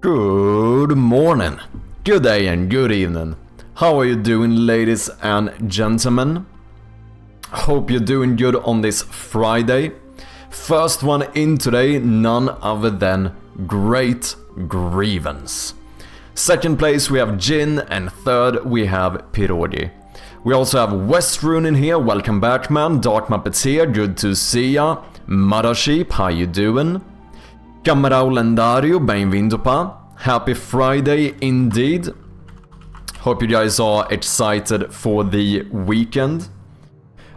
Good morning, good day and good evening. How are you doing, ladies and gentlemen? Hope you're doing good on this Friday. First one in today, none other than Great Grievance. Second place we have Jin, and third we have Pirogi. We also have Westrune in here, welcome back man. Dark Muppets here, good to see ya. Mother how you doing? Camarão Lendário, bem-vindo pá. Happy Friday indeed. Hope you guys are excited for the weekend.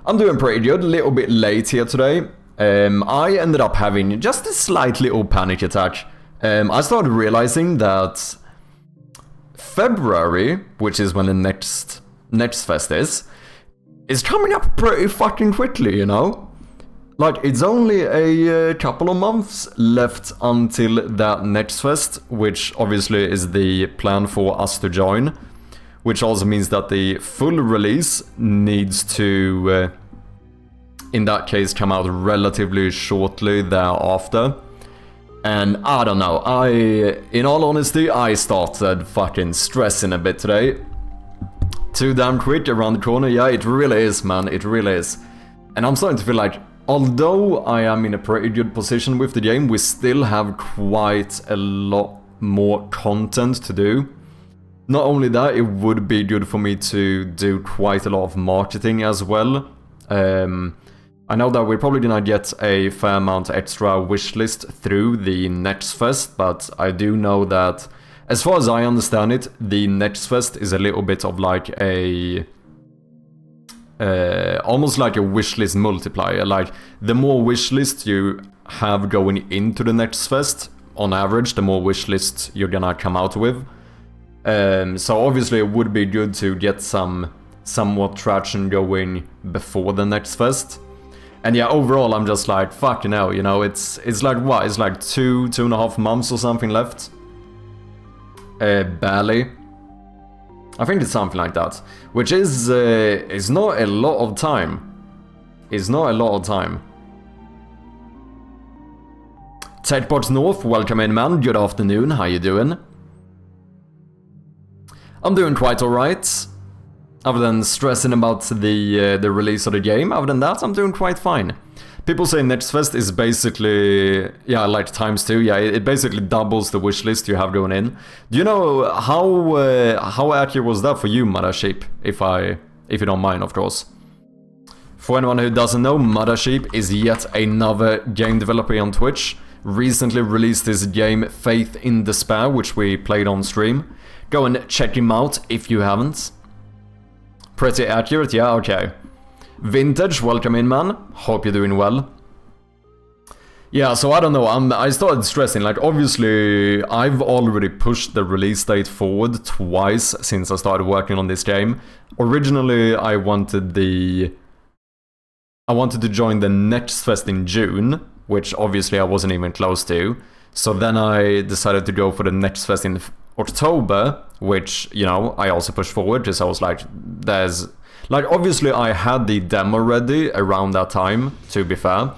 I'm doing pretty good, a little bit late here today. I ended up having just a slight little panic attack. I started realizing that February, which is when the next fest is coming up pretty fucking quickly, you know? Like, it's only a couple of months left until that next fest, which obviously is the plan for us to join. Which also means that the full release needs to, in that case, come out relatively shortly thereafter. And I don't know, in all honesty, I started fucking stressing a bit today. Too damn quick around the corner, yeah, it really is, man, it really is. And I'm starting to feel like, although I am in a pretty good position with the game, we still have quite a lot more content to do. Not only that, it would be good for me to do quite a lot of marketing as well. I know that we're probably gonna get a fair amount extra wishlist through the next fest, but I do know that, as far as I understand it, the next fest is a little bit of like a... almost like a wishlist multiplier. Like, the more wishlists you have going into the next fest, on average, the more wishlists you're gonna come out with. So obviously it would be good to get somewhat traction going before the next fest. And yeah, overall I'm just like, fucking hell, you know, it's like what? It's like 2.5 months or something left? Barely. I think it's something like that, which is not a lot of time. It's not a lot of time. Techbox North, welcome in man, good afternoon, how you doing? I'm doing quite alright. Other than stressing about the release of the game, other than that, I'm doing quite fine. People say next fest is basically, yeah, like ×2, yeah, it basically doubles the wishlist you have going in. Do you know how accurate was that for you, Mothership? If you don't mind, of course. For anyone who doesn't know, Mothership is yet another game developer on Twitch. Recently released his game Faith in Despair, which we played on stream. Go and check him out if you haven't. Pretty accurate, yeah, okay. Vintage, welcome in man, hope you're doing well. Yeah, so I don't know, I started stressing, like obviously I've already pushed the release date forward twice since I started working on this game. Originally I wanted to join the next fest in June, which obviously I wasn't even close to. So then I decided to go for the next fest in October, which, you know, I also pushed forward because I was like, like, obviously I had the demo ready around that time, to be fair,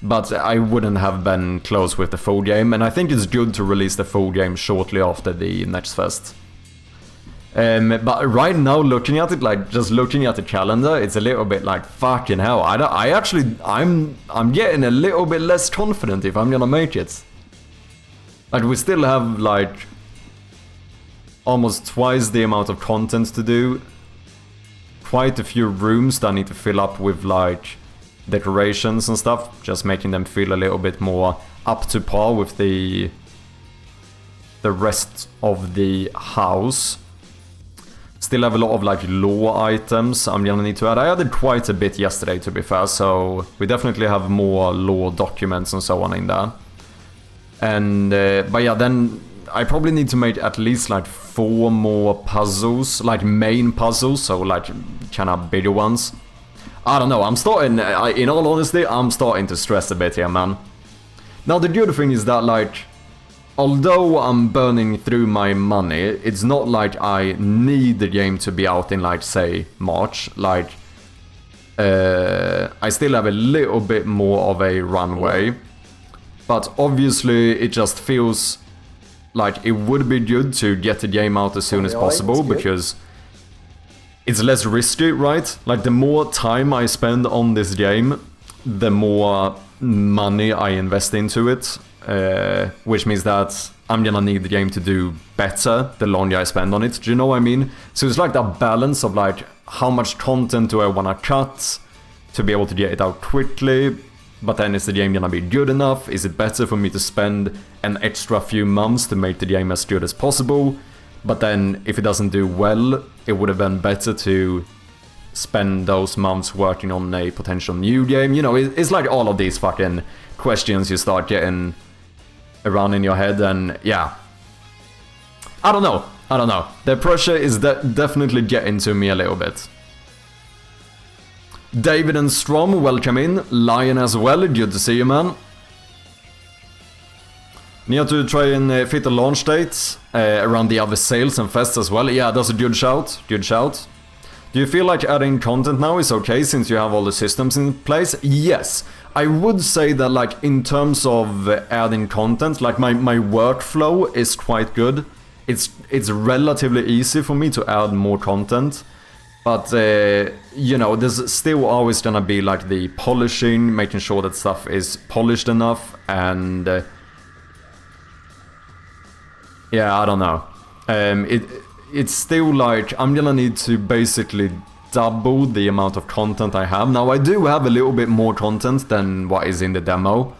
but I wouldn't have been close with the full game, and I think it's good to release the full game shortly after the next fest. But right now, looking at it, like, just looking at the calendar, it's a little bit like, fucking hell, I'm getting a little bit less confident if I'm gonna make it. Like, we still have, like, almost twice the amount of content to do. Quite a few rooms that I need to fill up with like decorations and stuff, just making them feel a little bit more up to par with the rest of the house. Still have a lot of like lore items I'm gonna need to add. I added quite a bit yesterday, to be fair, so we definitely have more lore documents and so on in there. And but yeah, then I probably need to make at least like 4 more puzzles, like main puzzles, so like kind of bigger ones. I don't know, I'm starting, in all honesty, I'm starting to stress a bit here, man. Now the good thing is that like, although I'm burning through my money, it's not like I need the game to be out in like, say, March. Like, I still have a little bit more of a runway. But obviously it just feels like, it would be good to get the game out as soon as possible, because it's less risky, right? Like, the more time I spend on this game, the more money I invest into it, which means that I'm gonna need the game to do better the longer I spend on it. Do you know what I mean? So it's like that balance of like, how much content do I wanna cut to be able to get it out quickly, but then is the game gonna be good enough? Is it better for me to spend an extra few months to make the game as good as possible? But then if it doesn't do well, it would have been better to spend those months working on a potential new game. You know, it's like all of these fucking questions you start getting around in your head, and yeah. I don't know. The pressure is definitely getting to me a little bit. David and Strom, welcome in. Lion as well, good to see you, man. Need to try and fit the launch dates around the other sales and fests as well. Yeah, that's a good shout. Good shout. Do you feel like adding content now is okay since you have all the systems in place? Yes. I would say that, like, in terms of adding content, like, my workflow is quite good. It's relatively easy for me to add more content. But, you know, there's still always gonna be, like, the polishing, making sure that stuff is polished enough, and... yeah, I don't know. It's still, like, I'm gonna need to basically double the amount of content I have. Now, I do have a little bit more content than what is in the demo.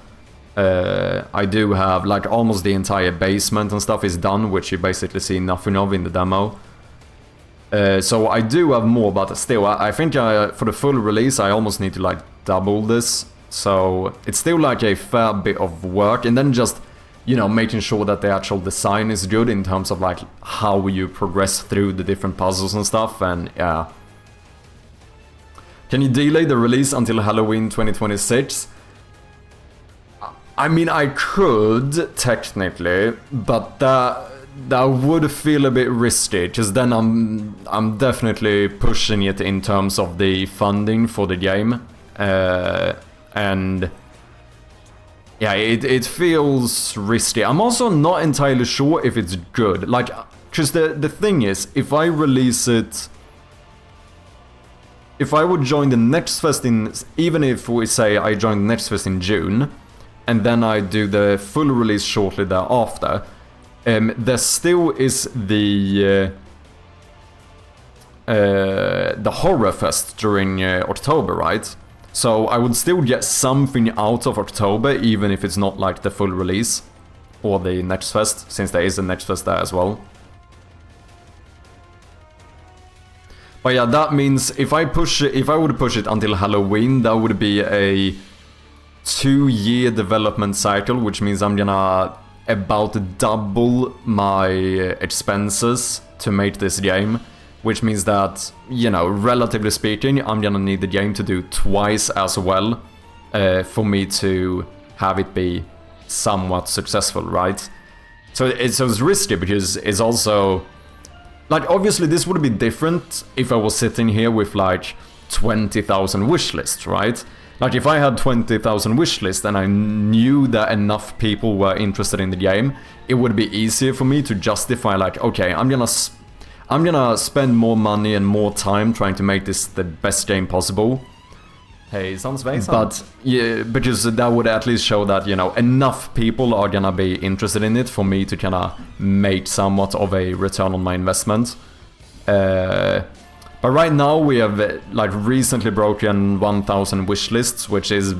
I do have, like, almost the entire basement and stuff is done, which you basically see nothing of in the demo. So I do have more, but still, I think for the full release, I almost need to, like, double this. So it's still, like, a fair bit of work. And then just, you know, making sure that the actual design is good in terms of, like, how you progress through the different puzzles and stuff. And, yeah. Can you delay the release until Halloween 2026? I mean, I could, technically, but that would feel a bit risky, because then I'm definitely pushing it in terms of the funding for the game, and yeah, it feels risky. I'm also not entirely sure if it's good, like, because the thing is, if I release it, if I would join the next fest even if we say I join the next fest in June, and then I do the full release shortly thereafter, there still is the horror fest during October, right? So I would still get something out of October, even if it's not like the full release or the next fest, since there is a next fest there as well. But yeah, that means if I would push it until Halloween, that would be a 2-year development cycle, which means I'm gonna about double my expenses to make this game, which means that, you know, relatively speaking, I'm gonna need the game to do twice as well for me to have it be somewhat successful, right? So it's risky, because it's also, like, obviously this would be different if I was sitting here with, like, 20,000 wish lists, right? Like, if I had 20,000 wish lists and I knew that enough people were interested in the game, it would be easier for me to justify, like, okay, I'm gonna spend more money and more time trying to make this the best game possible. Hey, sounds very But yeah, because that would at least show that, you know, enough people are gonna be interested in it for me to kind of make somewhat of a return on my investment. But right now we have, like, recently broken 1,000 wish lists, which is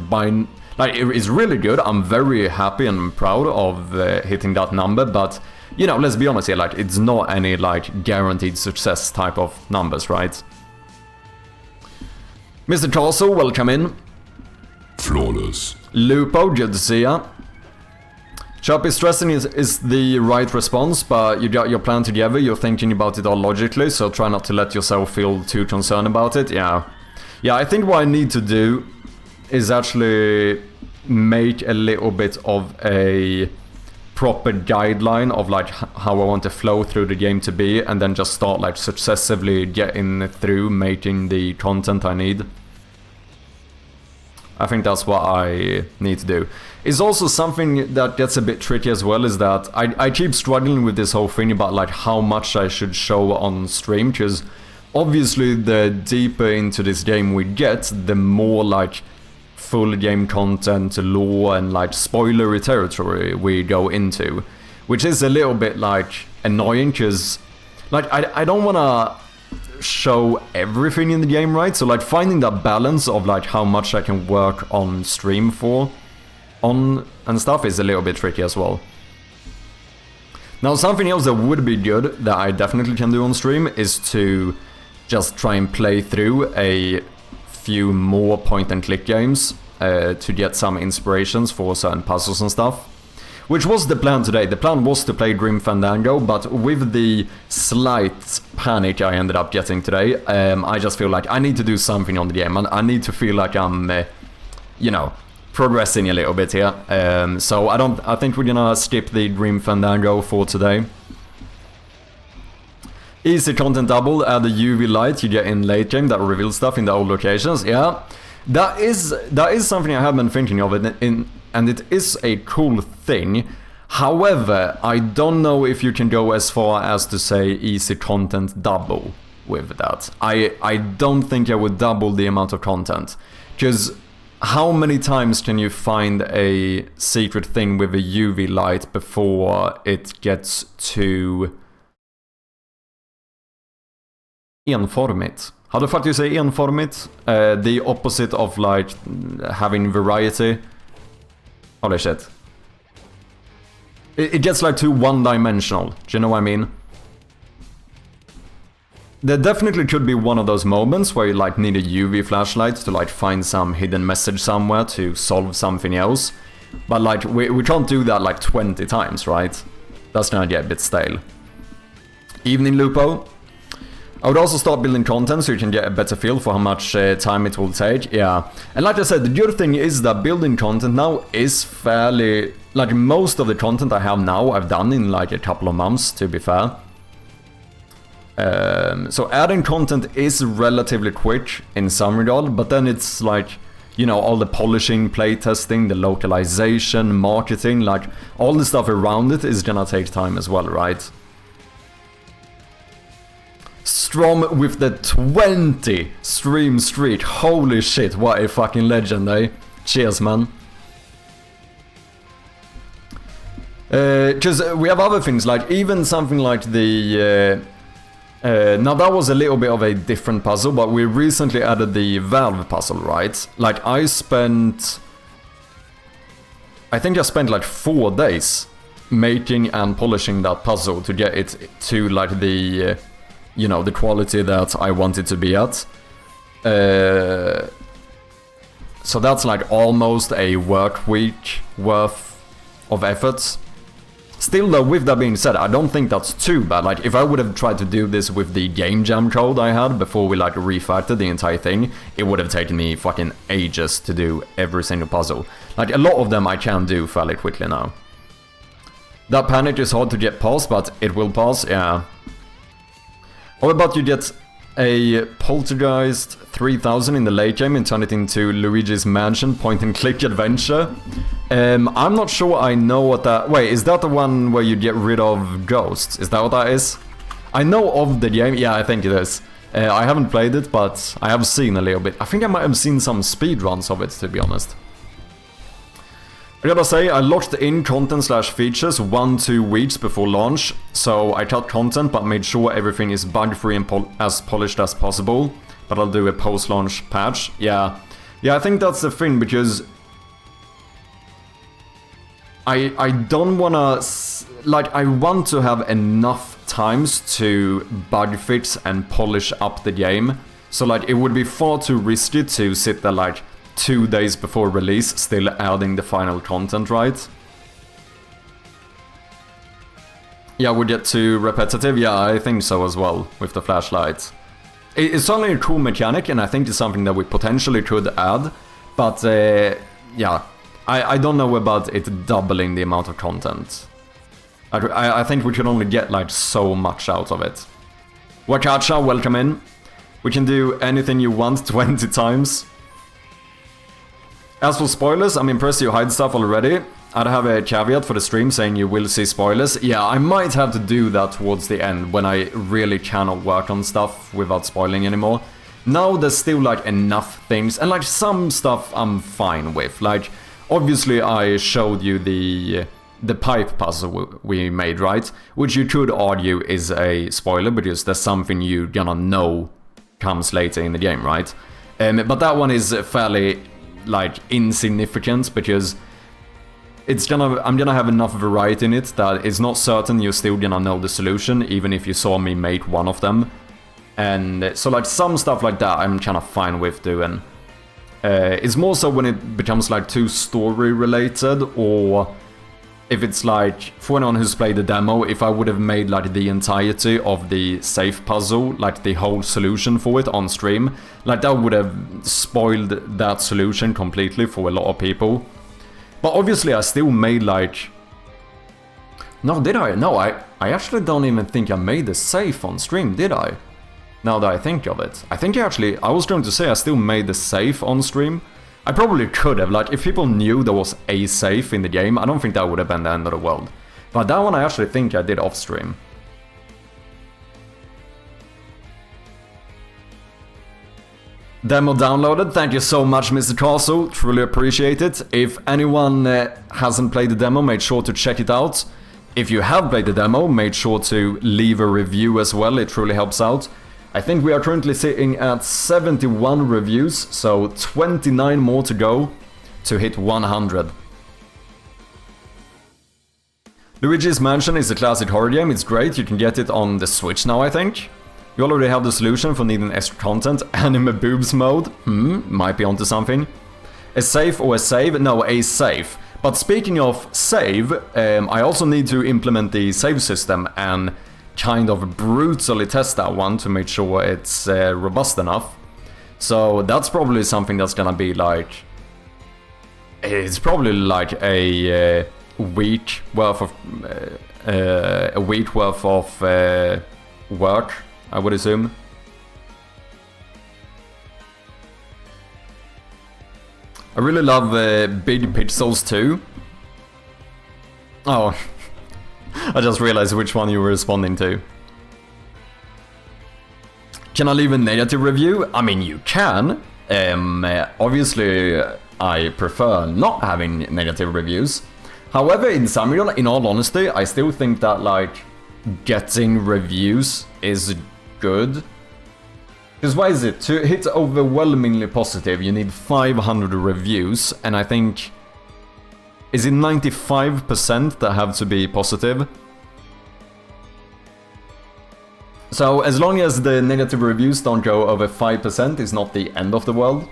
like, it's really good. I'm very happy and proud of hitting that number, but, you know, let's be honest here, like, it's not any, like, guaranteed success type of numbers, right? Mr. Castle, welcome in. Flawless. Lupo, good to see ya. Sharpie stressing is the right response, but you got your plan together, you're thinking about it all logically, so try not to let yourself feel too concerned about it. Yeah, I think what I need to do is actually make a little bit of a proper guideline of, like, how I want the flow through the game to be, and then just start, like, successively getting through making the content I need. I think that's what I need to do. It's also something that gets a bit tricky as well, is that I keep struggling with this whole thing about like how much I should show on stream, because obviously the deeper into this game we get, the more like full game content, lore, and like spoilery territory we go into, which is a little bit like annoying, because like I don't want to show everything in the game, right? So like finding that balance of like how much I can work on stream and stuff is a little bit tricky as well. Now something else that would be good that I definitely can do on stream is to just try and play through a few more point and click games to get some inspirations for certain puzzles and stuff. Which was the plan today. The plan was to play Grim Fandango, but with the slight panic I ended up getting today, I just feel like I need to do something on the game, and I need to feel like I'm, you know, progressing a little bit here. So I think we're gonna skip the Grim Fandango for today. Easy content double, add a UV light you get in late game that reveals stuff in the old locations. Yeah, that is something I have been thinking of, and it is a cool thing. However, I don't know if you can go as far as to say easy content double with that. I don't think I would double the amount of content, because how many times can you find a secret thing with a UV light before it gets to enformigt? How the fuck do you say enformigt? The opposite of like having variety. Holy shit. It gets like too one-dimensional. Do you know what I mean? There definitely could be one of those moments where you like need a UV flashlight to like find some hidden message somewhere to solve something else. But like we can't do that like 20 times, right? That's gonna get a bit stale. Evening Lupo. I would also start building content so you can get a better feel for how much time it will take. Yeah. And like I said, the good thing is that building content now is fairly... Like most of the content I have now I've done in like a couple of months, to be fair. So adding content is relatively quick in some regard, but then it's like, you know, all the polishing, playtesting, the localization, marketing, like all the stuff around it is gonna take time as well, right? Strom with the 20 stream streak. Holy shit, what a fucking legend, eh? Cheers, man. Because we have other things, like even something like the... now that was a little bit of a different puzzle, but we recently added the valve puzzle, right? Like I think I spent like 4 days making and polishing that puzzle to get it to like the... you know, the quality that I want it to be at. So that's like almost a work week worth of efforts. Still though, with that being said, I don't think that's too bad. Like if I would have tried to do this with the game jam code I had before we like refactored the entire thing, it would have taken me fucking ages to do every single puzzle. Like a lot of them I can do fairly quickly now. That panic is hard to get past, but it will pass, yeah. How about you get a Poltergeist 3000 in the late game and turn it into Luigi's Mansion point-and-click adventure? I'm not sure I know what that... Wait, is that the one where you get rid of ghosts? Is that what that is? I know of the game. Yeah, I think it is. I haven't played it, but I have seen a little bit. I think I might have seen some speedruns of it, to be honest. I gotta say, I locked in content/features 1-2 weeks before launch, so I cut content but made sure everything is bug-free and as polished as possible. But I'll do a post-launch patch. Yeah, I think that's the thing, because I don't wanna... Like, I want to have enough times to bug fix and polish up the game. So like, it would be far too risky to sit there like 2 days before release, still adding the final content, right? Yeah, would get too repetitive? Yeah, I think so as well, with the flashlights. It's certainly a cool mechanic, and I think it's something that we potentially could add, but yeah, I don't know about it doubling the amount of content. I think we can only get like so much out of it. Wakacha, welcome in. We can do anything you want 20 times. As for spoilers, I'm impressed you hide stuff already. I'd have a caveat for the stream saying you will see spoilers. Yeah, I might have to do that towards the end when I really cannot work on stuff without spoiling anymore. Now there's still like enough things, and like some stuff I'm fine with. Like, obviously I showed you the pipe puzzle we made, right? Which you could argue is a spoiler because there's something you're gonna know comes later in the game, right? But that one is fairly like insignificant because I'm gonna have enough variety in it that it's not certain you're still gonna know the solution even if you saw me make one of them. And so like some stuff like that I'm kind of fine with doing. It's more so when it becomes like too story related, or if it's like, for anyone who's played the demo, if I would have made like the entirety of the safe puzzle, like the whole solution for it on stream, like that would have spoiled that solution completely for a lot of people. But obviously I still made like... No, did I? No, I actually don't even think I made the safe on stream, did I? Now that I think of it. I think I was going to say I still made the safe on stream. I probably could have, like, if people knew there was a safe in the game, I don't think that would have been the end of the world. But that one I actually think I did off stream. Demo downloaded, thank you so much Mr. Castle, truly appreciate it. If anyone hasn't played the demo, make sure to check it out. If you have played the demo, make sure to leave a review as well, it truly helps out. I think we are currently sitting at 71 reviews, so 29 more to go to hit 100. Luigi's Mansion is a classic horror game, it's great, you can get it on the Switch now I think. You already have the solution for needing extra content, anime boobs mode, might be onto something. A safe or a save? No, a save. But speaking of save, I also need to implement the save system and kind of brutally test that one to make sure it's robust enough. So that's probably something that's gonna be like... It's probably like a week worth of work, I would assume. I really love Big Pixels too. Oh, I just realized which one you were responding to. Can I leave a negative review? I mean, you can. Obviously, I prefer not having negative reviews. However, in Samuel, in all honesty, I still think that, like, getting reviews is good. Because why is it? To hit overwhelmingly positive, you need 500 reviews, and I think... Is it 95% that have to be positive? So, as long as the negative reviews don't go over 5%, it's not the end of the world.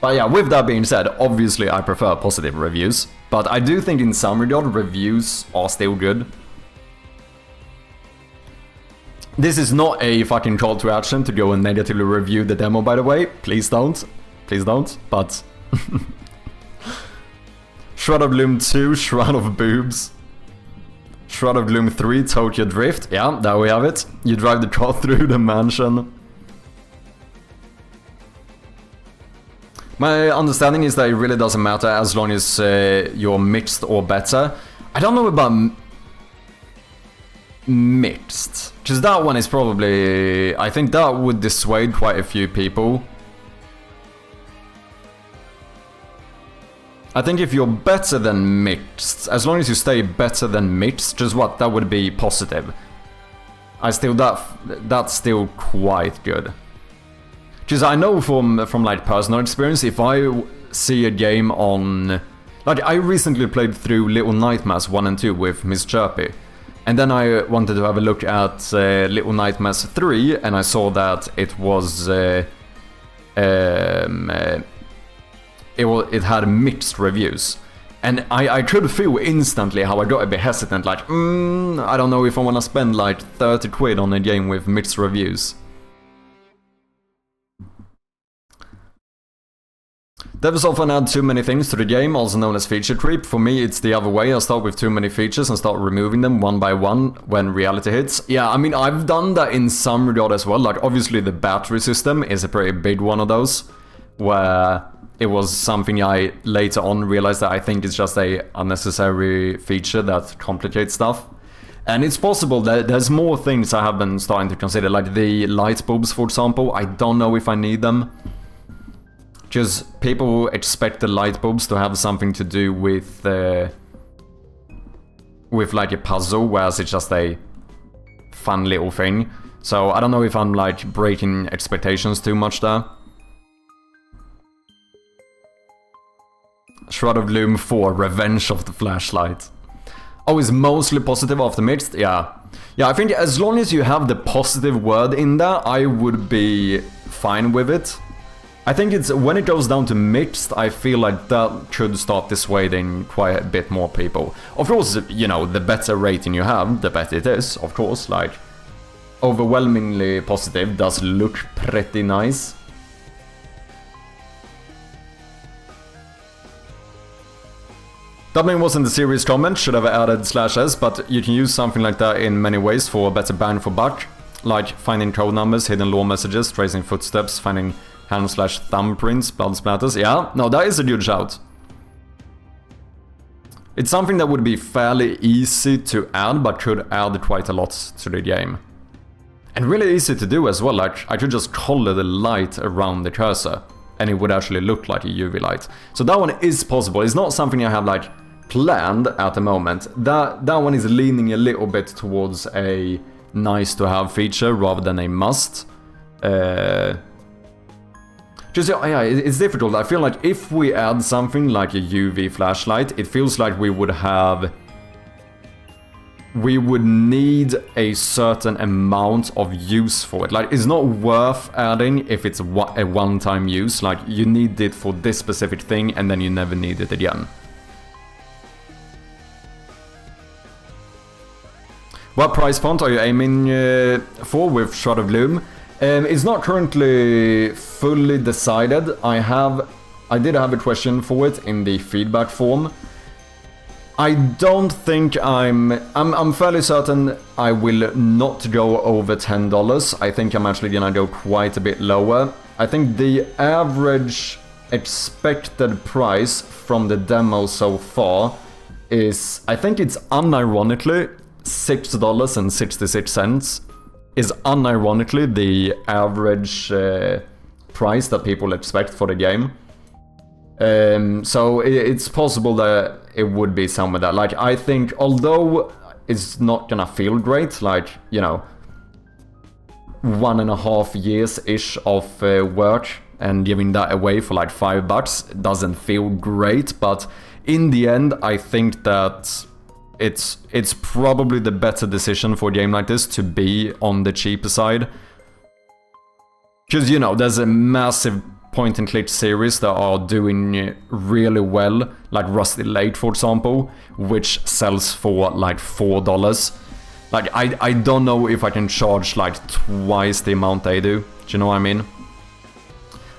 But yeah, with that being said, obviously I prefer positive reviews. But I do think in some regard, reviews are still good. This is not a fucking call to action to go and negatively review the demo, by the way. Please don't. Please don't. But... Shroud of Gloom 2, Shroud of Boobs. Shroud of Gloom 3, Tokyo Drift. Yeah, there we have it. You drive the car through the mansion. My understanding is that it really doesn't matter as long as you're mixed or better. I don't know about mixed, because that one is probably... I think that would dissuade quite a few people. I think if you're better than mixed, as long as you stay better than mixed, just what, that would be positive. That's still quite good. Because I know from like personal experience, if I see a game on... Like, I recently played through Little Nightmares 1 and 2 with Miss Chirpy. And then I wanted to have a look at Little Nightmares 3, and I saw that it was... It had mixed reviews. And I could feel instantly how I got a bit hesitant, like, I don't know if I want to spend like 30 quid on a game with mixed reviews. Devs often add too many things to the game, also known as feature creep. For me, it's the other way. I start with too many features and start removing them one by one when reality hits. Yeah, I mean, I've done that in some regard as well. Like, obviously the battery system is a pretty big one of those. where it was something I later on realized that I think is just a unnecessary feature that complicates stuff. And it's possible that there's more things I have been starting to consider, like the light bulbs, for example. I don't know if I need them. Just people expect the light bulbs to have something to do with like a puzzle, whereas it's just a fun little thing. So I don't know if I'm like breaking expectations too much there. Shroud of Gloom 4, Revenge of the Flashlight. Oh, it's mostly positive after mixed? Yeah. Yeah, I think as long as you have the positive word in there, I would be fine with it. I think it's when it goes down to mixed, I feel like that could start dissuading quite a bit more people. Of course, you know, the better rating you have, the better it is, of course. Like, overwhelmingly positive does look pretty nice. Dubbing wasn't a serious comment, should have added /s, but you can use something like that in many ways for a better bang for buck. Like finding code numbers, hidden lore messages, tracing footsteps, finding hand/thumbprints, blood splatters. Yeah, no, that is a good shout. It's something that would be fairly easy to add, but could add quite a lot to the game. And really easy to do as well, like I could just color the light around the cursor, and it would actually look like a UV light. So that one is possible. It's not something I have like planned at the moment. That one is leaning a little bit towards a nice to have feature rather than a must. Just yeah, it's difficult. I feel like if we add something like a UV flashlight, it feels like we would need a certain amount of use for it. Like, it's not worth adding if it's a one-time use. Like, you need it for this specific thing and then you never need it again. What price point are you aiming for with Shroud of Gloom? It's not currently fully decided. I did have a question for it in the feedback form. I don't think I'm fairly certain I will not go over $10. I think I'm actually gonna go quite a bit lower. I think the average expected price from the demo so far is, I think it's unironically $6.66 is unironically the average price that people expect for the game. So it's possible that it would be somewhere there. Like, I think, although it's not gonna feel great, like, you know, 1.5 years-ish of work and giving that away for like $5 doesn't feel great, but in the end, I think that it's probably the better decision for a game like this to be on the cheaper side. Because, you know, there's a massive point-and-click series that are doing really well, like Rusty Lake, for example, which sells for like $4. Like, I don't know if I can charge like twice the amount they do. Do you know what I mean?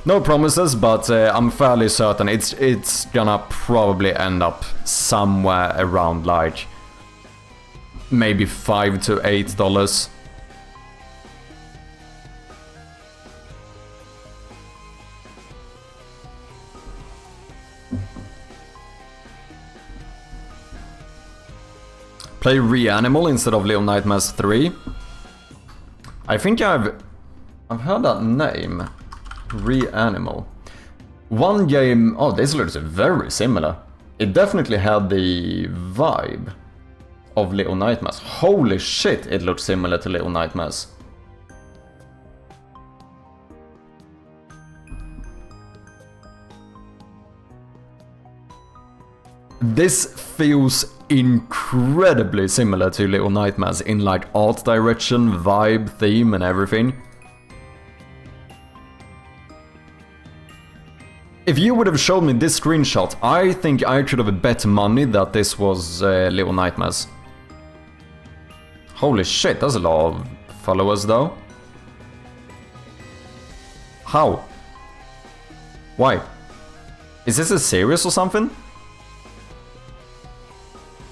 No promises, but I'm fairly certain it's gonna probably end up somewhere around like maybe $5 to $8. Play Reanimal instead of Little Nightmares 3. I think I've heard that name. Reanimal. One game... Oh, this looks very similar. It definitely had the vibe of Little Nightmares. Holy shit, it looks similar to Little Nightmares. This feels incredibly similar to Little Nightmares in like art direction, vibe, theme and everything. If you would have shown me this screenshot, I think I could have bet money that this was Little Nightmares. Holy shit, that's a lot of followers though. How? Why? Is this a series or something?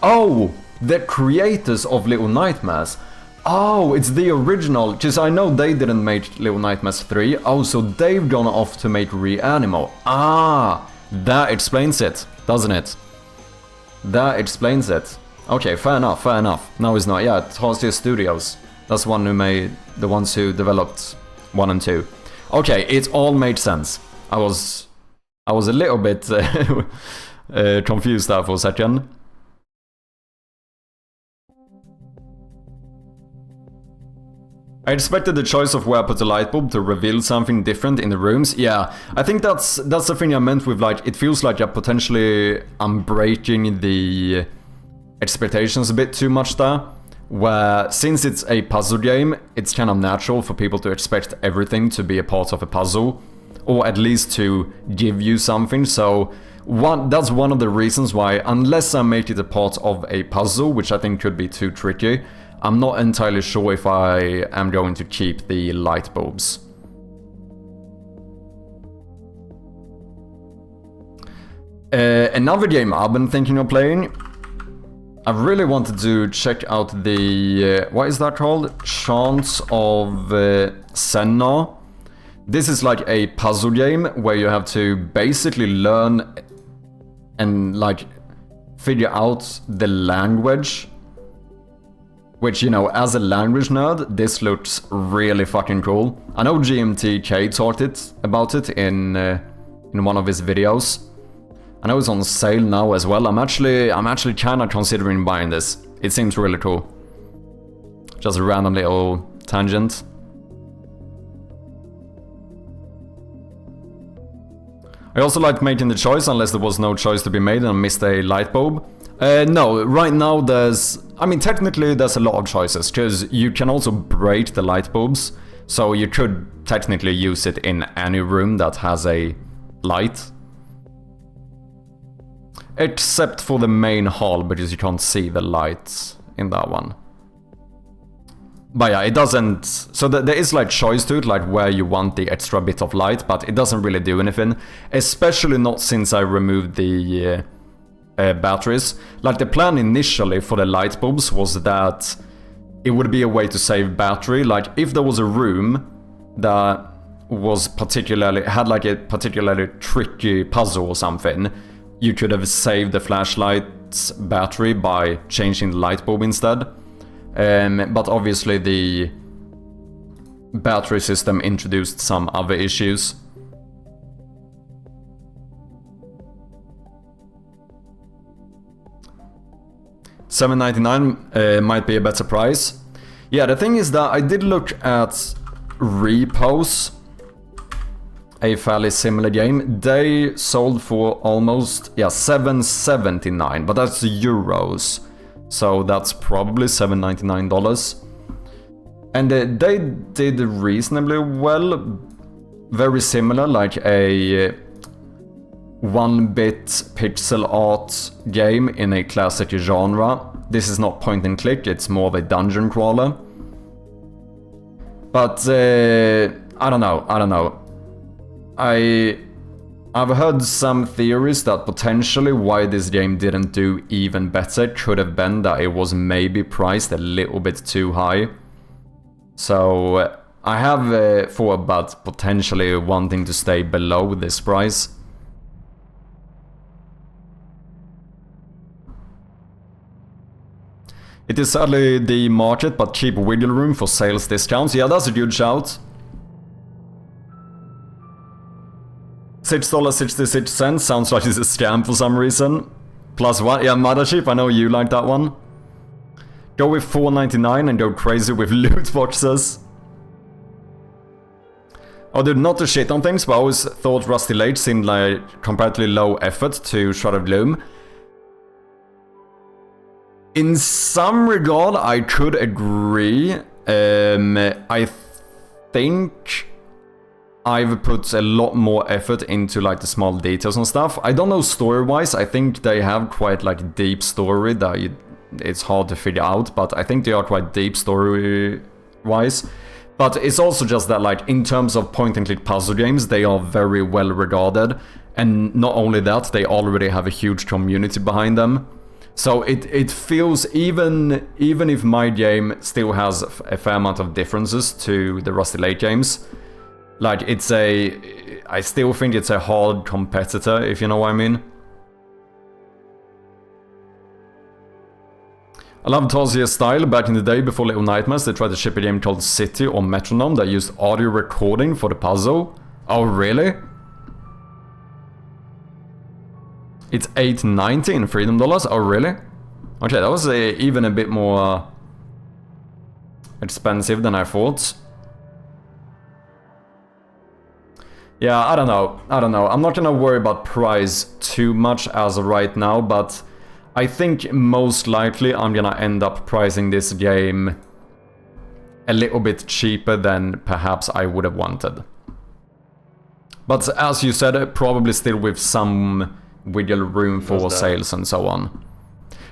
Oh, the creators of Little Nightmares. Oh, it's the original, because I know they didn't make Little Nightmares 3. Oh, so they've gone off to make Reanimo. Ah, that explains it, doesn't it? That explains it. Okay, fair enough, fair enough. No, it's not. Yeah, Tarsier Studios. That's one who made, the ones who developed 1 and 2. Okay, it all made sense. I was a little bit confused there for a second. I expected the choice of where I put the light bulb to reveal something different in the rooms. Yeah, I think that's the thing I meant with, like, it feels like I'm breaking the expectations a bit too much there. Where, since it's a puzzle game, it's kind of natural for people to expect everything to be a part of a puzzle. Or at least to give you something, so that's one of the reasons why, unless I make it a part of a puzzle, which I think could be too tricky, I'm not entirely sure if I am going to keep the light bulbs. Another game I've been thinking of playing, I really wanted to check out the, what is that called? Chants of Senna. This is like a puzzle game where you have to basically learn and like figure out the language. Which, you know, as a language nerd, this looks really fucking cool. I know GMTK talked about it in one of his videos. I know it's on sale now as well. I'm actually kind of considering buying this. It seems really cool. Just a random little tangent. I also liked making the choice, unless there was no choice to be made and I missed a light bulb. No, right now technically there's a lot of choices, because you can also break the light bulbs, so you could technically use it in any room that has a light. Except for the main hall, because you can't see the lights in that one. But yeah, it doesn't... So there is like choice to it, like where you want the extra bit of light, but it doesn't really do anything. Especially not since I removed the batteries. Like the plan initially for the light bulbs was that it would be a way to save battery. Like if there was a room that was had like a particularly tricky puzzle or something, you could have saved the flashlight's battery by changing the light bulb instead. But obviously the battery system introduced some other issues. $7.99 might be a better price. Yeah, the thing is that I did look at Repos, a fairly similar game. They sold for almost, $7.79, but that's euros. So that's probably $7.99. And they did reasonably well. Very similar, like a 1-bit pixel art game in a classic genre. This is not point and click, it's more of a dungeon crawler. But I don't know. I've heard some theories that potentially why this game didn't do even better could have been that it was maybe priced a little bit too high. So I have thought about potentially wanting to stay below this price. It is sadly the market, but keep wiggle room for sales discounts. Yeah, that's a good shout. $6.66 sounds like it's a scam for some reason. +1, yeah, Mothership, I know you like that one. Go with $4.99 and go crazy with loot boxes. Oh dude, not to shit on things, but I always thought Rusty Lake seemed like comparatively low effort to Shroud of Gloom. In some regard, I could agree. I think I've put a lot more effort into like the small details and stuff. I don't know story-wise. I think they have quite like deep story that it's hard to figure out, but I think they are quite deep story-wise. But it's also just that like in terms of point-and-click puzzle games, they are very well regarded. And not only that, they already have a huge community behind them. So it feels, even if my game still has a fair amount of differences to the Rusty Lake games, like I still think it's a hard competitor, if you know what I mean. I love Tarsia's style. Back in the day, before Little Nightmares, they tried to ship a game called City or Metronome that used audio recording for the puzzle. Oh, really? It's $8.90 in Freedom Dollars? Oh, really? Okay, that was even a bit more expensive than I thought. Yeah, I don't know. I'm not gonna worry about price too much as of right now, but I think most likely I'm gonna end up pricing this game a little bit cheaper than perhaps I would have wanted. But as you said, probably still with some wiggle room for sales and so on.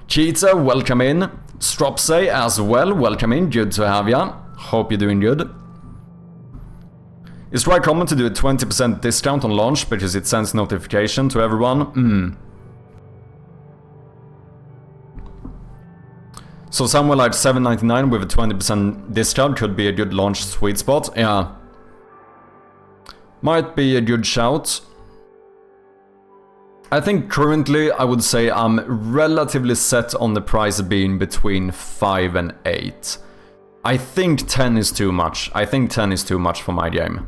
Cheetah, welcome in. Stropsay as well, welcome in. Good to have ya. Hope you're doing good. It's right common to do a 20% discount on launch because it sends notification to everyone. So somewhere like $7.99 with a 20% discount could be a good launch sweet spot. Yeah. Might be a good shout. I think currently I would say I'm relatively set on the price being between 5 and 8. I think 10 is too much. I think 10 is too much for my game.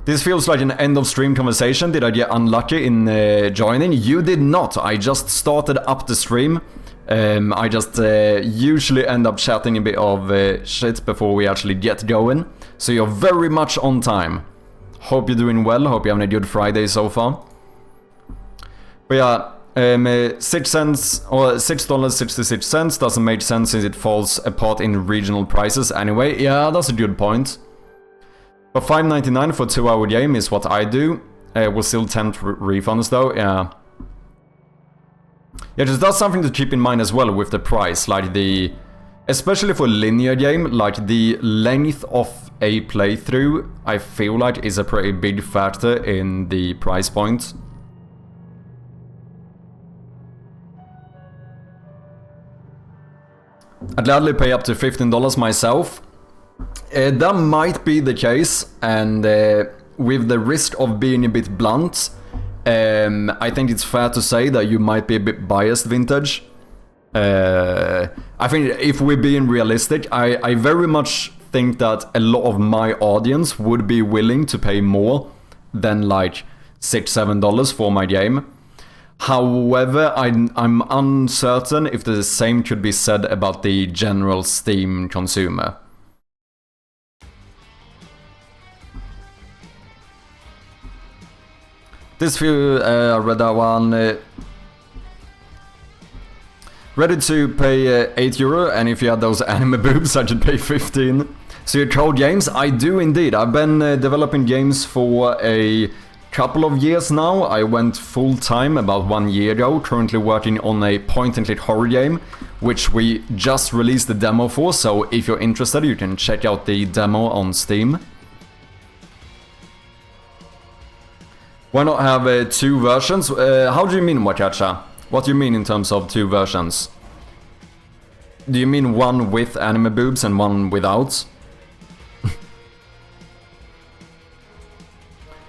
This feels like an end of stream conversation. Did I get unlucky in joining? You did not. I just started up the stream. I just usually end up chatting a bit of shit before we actually get going. So you're very much on time. Hope you're doing well. Hope you're having a good Friday so far. But yeah, 6 cents or $6.66 doesn't make sense since it falls apart in regional prices anyway. Yeah, that's a good point. But $5.99 for a 2-hour game is what I do. We'll still tempt refunds though. Yeah. Yeah, just that's something to keep in mind as well with the price, like especially for a linear game, like the length of a playthrough, I feel like is a pretty big factor in the price point. I'd gladly pay up to $15 myself. That might be the case, and with the risk of being a bit blunt, I think it's fair to say that you might be a bit biased, Vintage. I think if we're being realistic, I very much think that a lot of my audience would be willing to pay more than like $6-7 for my game. However, I'm uncertain if the same could be said about the general Steam consumer. This few, I read that one. Ready to pay €8, and if you had those anime boobs, I should pay 15. So you code games? I do indeed. I've been developing games for a couple of years now. I went full-time about 1 year ago, currently working on a point-and-click horror game, which we just released the demo for, so if you're interested, you can check out the demo on Steam. Why not have 2 versions? How do you mean, Wakacha? What do you mean in terms of 2 versions? Do you mean one with anime boobs and one without?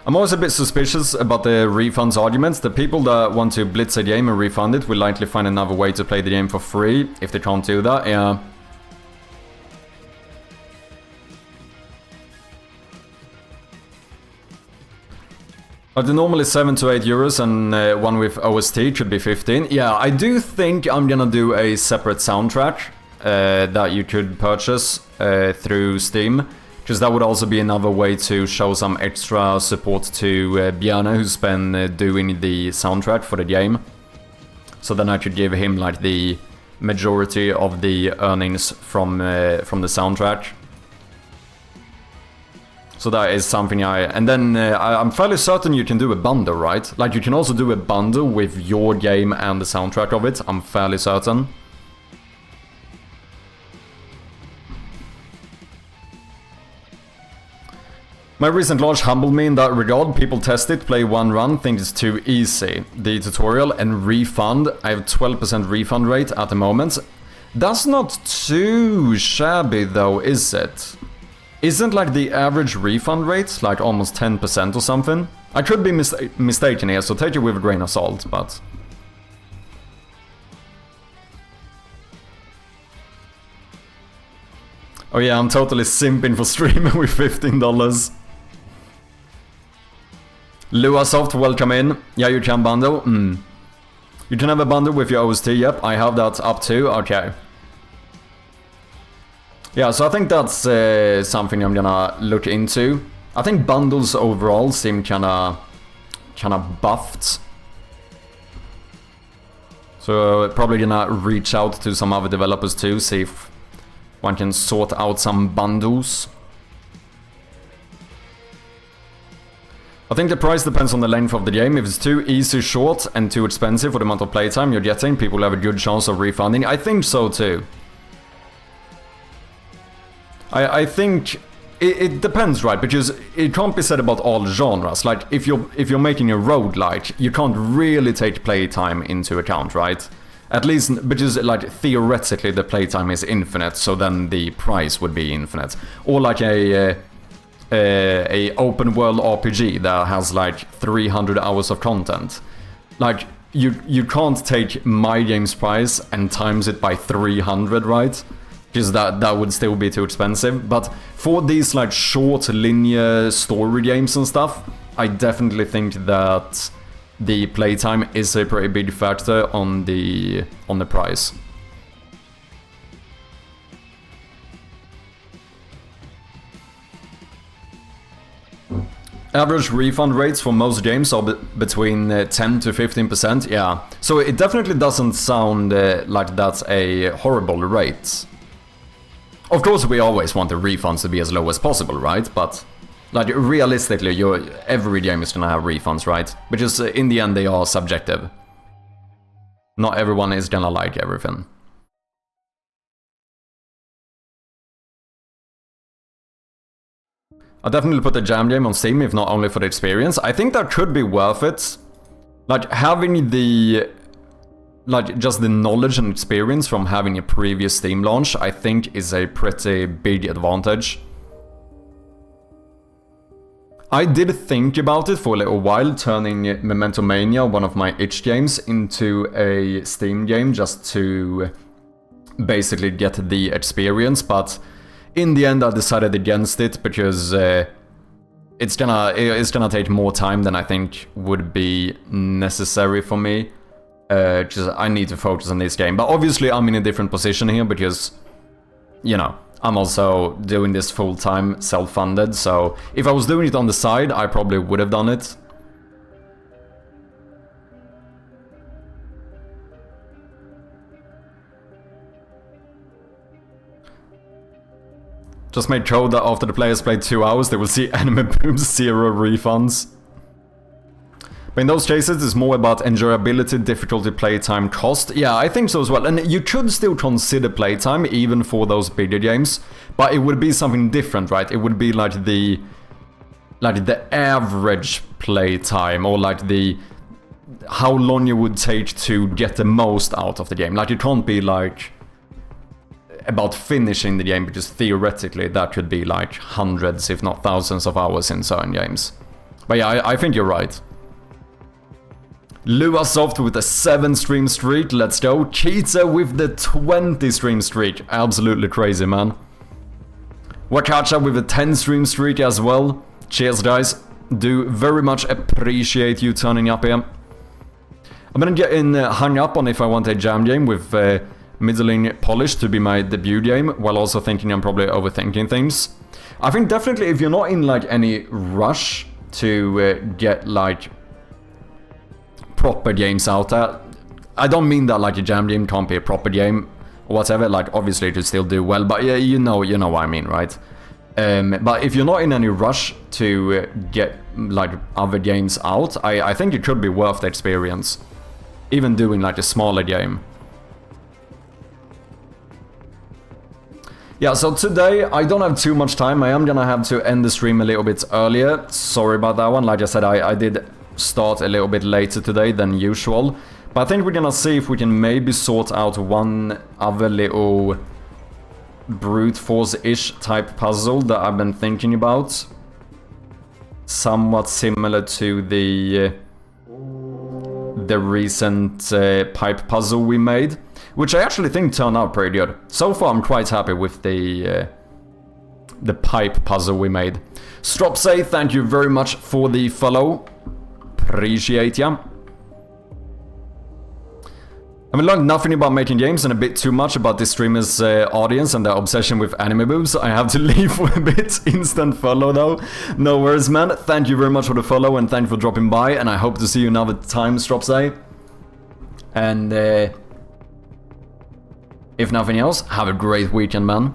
I'm always a bit suspicious about the refunds arguments. The people that want to blitz a game and refund it will likely find another way to play the game for free if they can't do that, yeah. But the normally €7 to €8 and one with OST could be 15. Yeah, I do think I'm gonna do a separate soundtrack that you could purchase through Steam. Because that would also be another way to show some extra support to Bjarne, who's been doing the soundtrack for the game. So then I could give him like the majority of the earnings from the soundtrack. So that is something and then I'm fairly certain you can do a bundle, right? Like you can also do a bundle with your game and the soundtrack of it, I'm fairly certain. My recent launch humbled me in that regard. People test it, play one run, think it's too easy. The tutorial and refund, I have 12% refund rate at the moment. That's not too shabby though, is it? Isn't like the average refund rate like almost 10% or something? I could be mistaken here, so take it with a grain of salt, but... Oh yeah, I'm totally simping for streaming with $15. Luasoft, welcome in. Yeah, you can bundle. You can have a bundle with your OST, yep, I have that up too, okay. Yeah, so I think that's something I'm gonna look into. I think bundles overall seem kinda buffed. So probably gonna reach out to some other developers too, see if one can sort out some bundles. I think the price depends on the length of the game. If it's too easy short and too expensive for the amount of playtime you're getting, people will have a good chance of refunding. I think so too. I think it depends, right? Because it can't be said about all genres. Like if you're making a roguelike, you can't really take playtime into account, right? At least because like theoretically the playtime is infinite, so then the price would be infinite. Or like a open world RPG that has like 300 hours of content. Like you can't take my game's price and times it by 300, right? Because that would still be too expensive. But for these like short linear story games and stuff, I definitely think that the playtime is a pretty big factor on the price. Average refund rates for most games are between 10 to 15%, yeah. So it definitely doesn't sound like that's a horrible rate. Of course we always want the refunds to be as low as possible, right? But like realistically, every game is gonna have refunds, right? Because in the end they are subjective. Not everyone is gonna like everything. I'll definitely put the Jam game on Steam, if not only for the experience. I think that could be worth it. Like having the... like just the knowledge and experience from having a previous Steam launch, I think is a pretty big advantage. I did think about it for a little while, turning Memento Mania, one of my itch games, into a Steam game just to basically get the experience, but in the end I decided against it because it's gonna take more time than I think would be necessary for me. Just I need to focus on this game, but obviously I'm in a different position here because, you know, I'm also doing this full-time, self-funded, so if I was doing it on the side, I probably would have done it. Just made code that after the players play 2 hours, they will see anime boobs, 0 refunds. But in those cases, it's more about enjoyability, difficulty, playtime, cost. Yeah, I think so as well. And you could still consider playtime, even for those bigger games. But it would be something different, right? It would be like the average playtime, or like the... how long you would take to get the most out of the game. Like, it can't be like... about finishing the game, because theoretically that could be like hundreds, if not thousands of hours in certain games. But yeah, I think you're right. Luasoft with a 7 stream streak, let's go. Cheetah with the 20 stream streak, absolutely crazy, man. Wakacha with a 10 stream streak as well. Cheers, guys. Do very much appreciate you turning up here. I'm gonna get hung up on if I want a jam game with middling polish to be my debut game, while also thinking I'm probably overthinking things. I think definitely if you're not in like any rush to get like proper games out there. I don't mean that like a jam game can't be a proper game or whatever, like obviously to still do well, but yeah, you know what I mean, right? But if you're not in any rush to get like other games out, I think it could be worth the experience. Even doing like a smaller game. Yeah, so today I don't have too much time. I am gonna have to end the stream a little bit earlier. Sorry about that one. Like I said, I did start a little bit later today than usual. But I think we're gonna see if we can maybe sort out one other little brute force-ish type puzzle that I've been thinking about. Somewhat similar to the recent pipe puzzle we made, which I actually think turned out pretty good. So far I'm quite happy with the pipe puzzle we made. Stropsay, thank you very much for the follow. Appreciate ya. I mean, learned nothing about making games and a bit too much about this streamer's audience and their obsession with anime boobs. I have to leave for a bit. Instant follow though. No worries, man. Thank you very much for the follow and thank you for dropping by. And I hope to see you another time, Stropsay. And if nothing else, have a great weekend, man.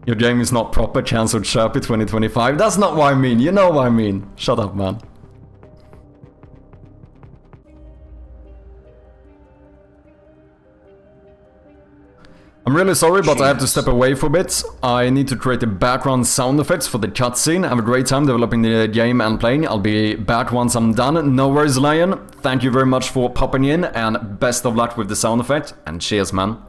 Your game is not proper, cancelled Sherpy 2025. That's not what I mean, you know what I mean. Shut up, man. I'm really sorry, but I have to step away for a bit. I need to create the background sound effects for the cutscene. Have a great time developing the game and playing. I'll be back once I'm done. No worries, Lion. Thank you very much for popping in, and best of luck with the sound effect. And cheers, man.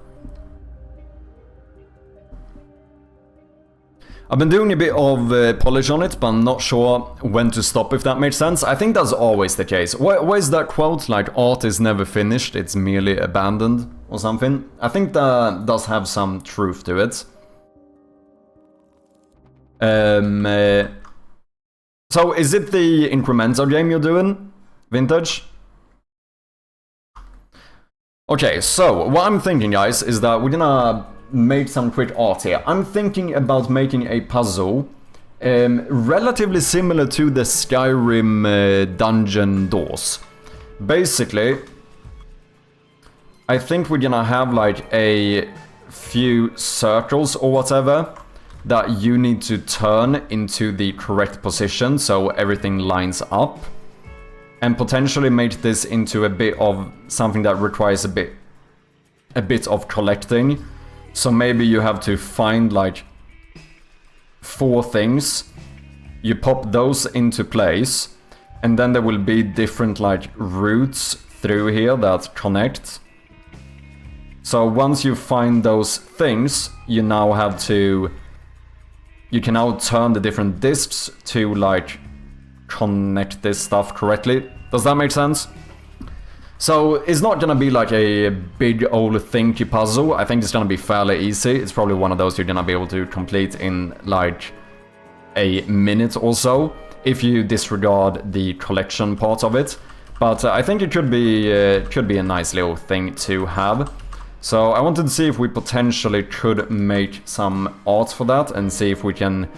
I've been doing a bit of polish on it, but I'm not sure when to stop, if that makes sense. I think that's always the case. Where's that quote? Like, art is never finished, it's merely abandoned, or something. I think that does have some truth to it. So, is it the incremental game you're doing? Vintage? Okay, so, what I'm thinking, guys, is that we're gonna make some quick art here. I'm thinking about making a puzzle relatively similar to the Skyrim dungeon doors. Basically, I think we're gonna have like a few circles or whatever that you need to turn into the correct position so everything lines up, and potentially make this into a bit of something that requires a bit of collecting. So maybe you have to find like 4 things, you pop those into place, and then there will be different like routes through here that connect. So once you find those things, you now have to, you can now turn the different discs to like connect this stuff correctly. Does that make sense? So it's not gonna be like a big old thinky puzzle. I think it's gonna be fairly easy. It's probably one of those you're gonna be able to complete in like a minute or so, if you disregard the collection part of it. But I think it could be a nice little thing to have. So I wanted to see if we potentially could make some art for that and see if we can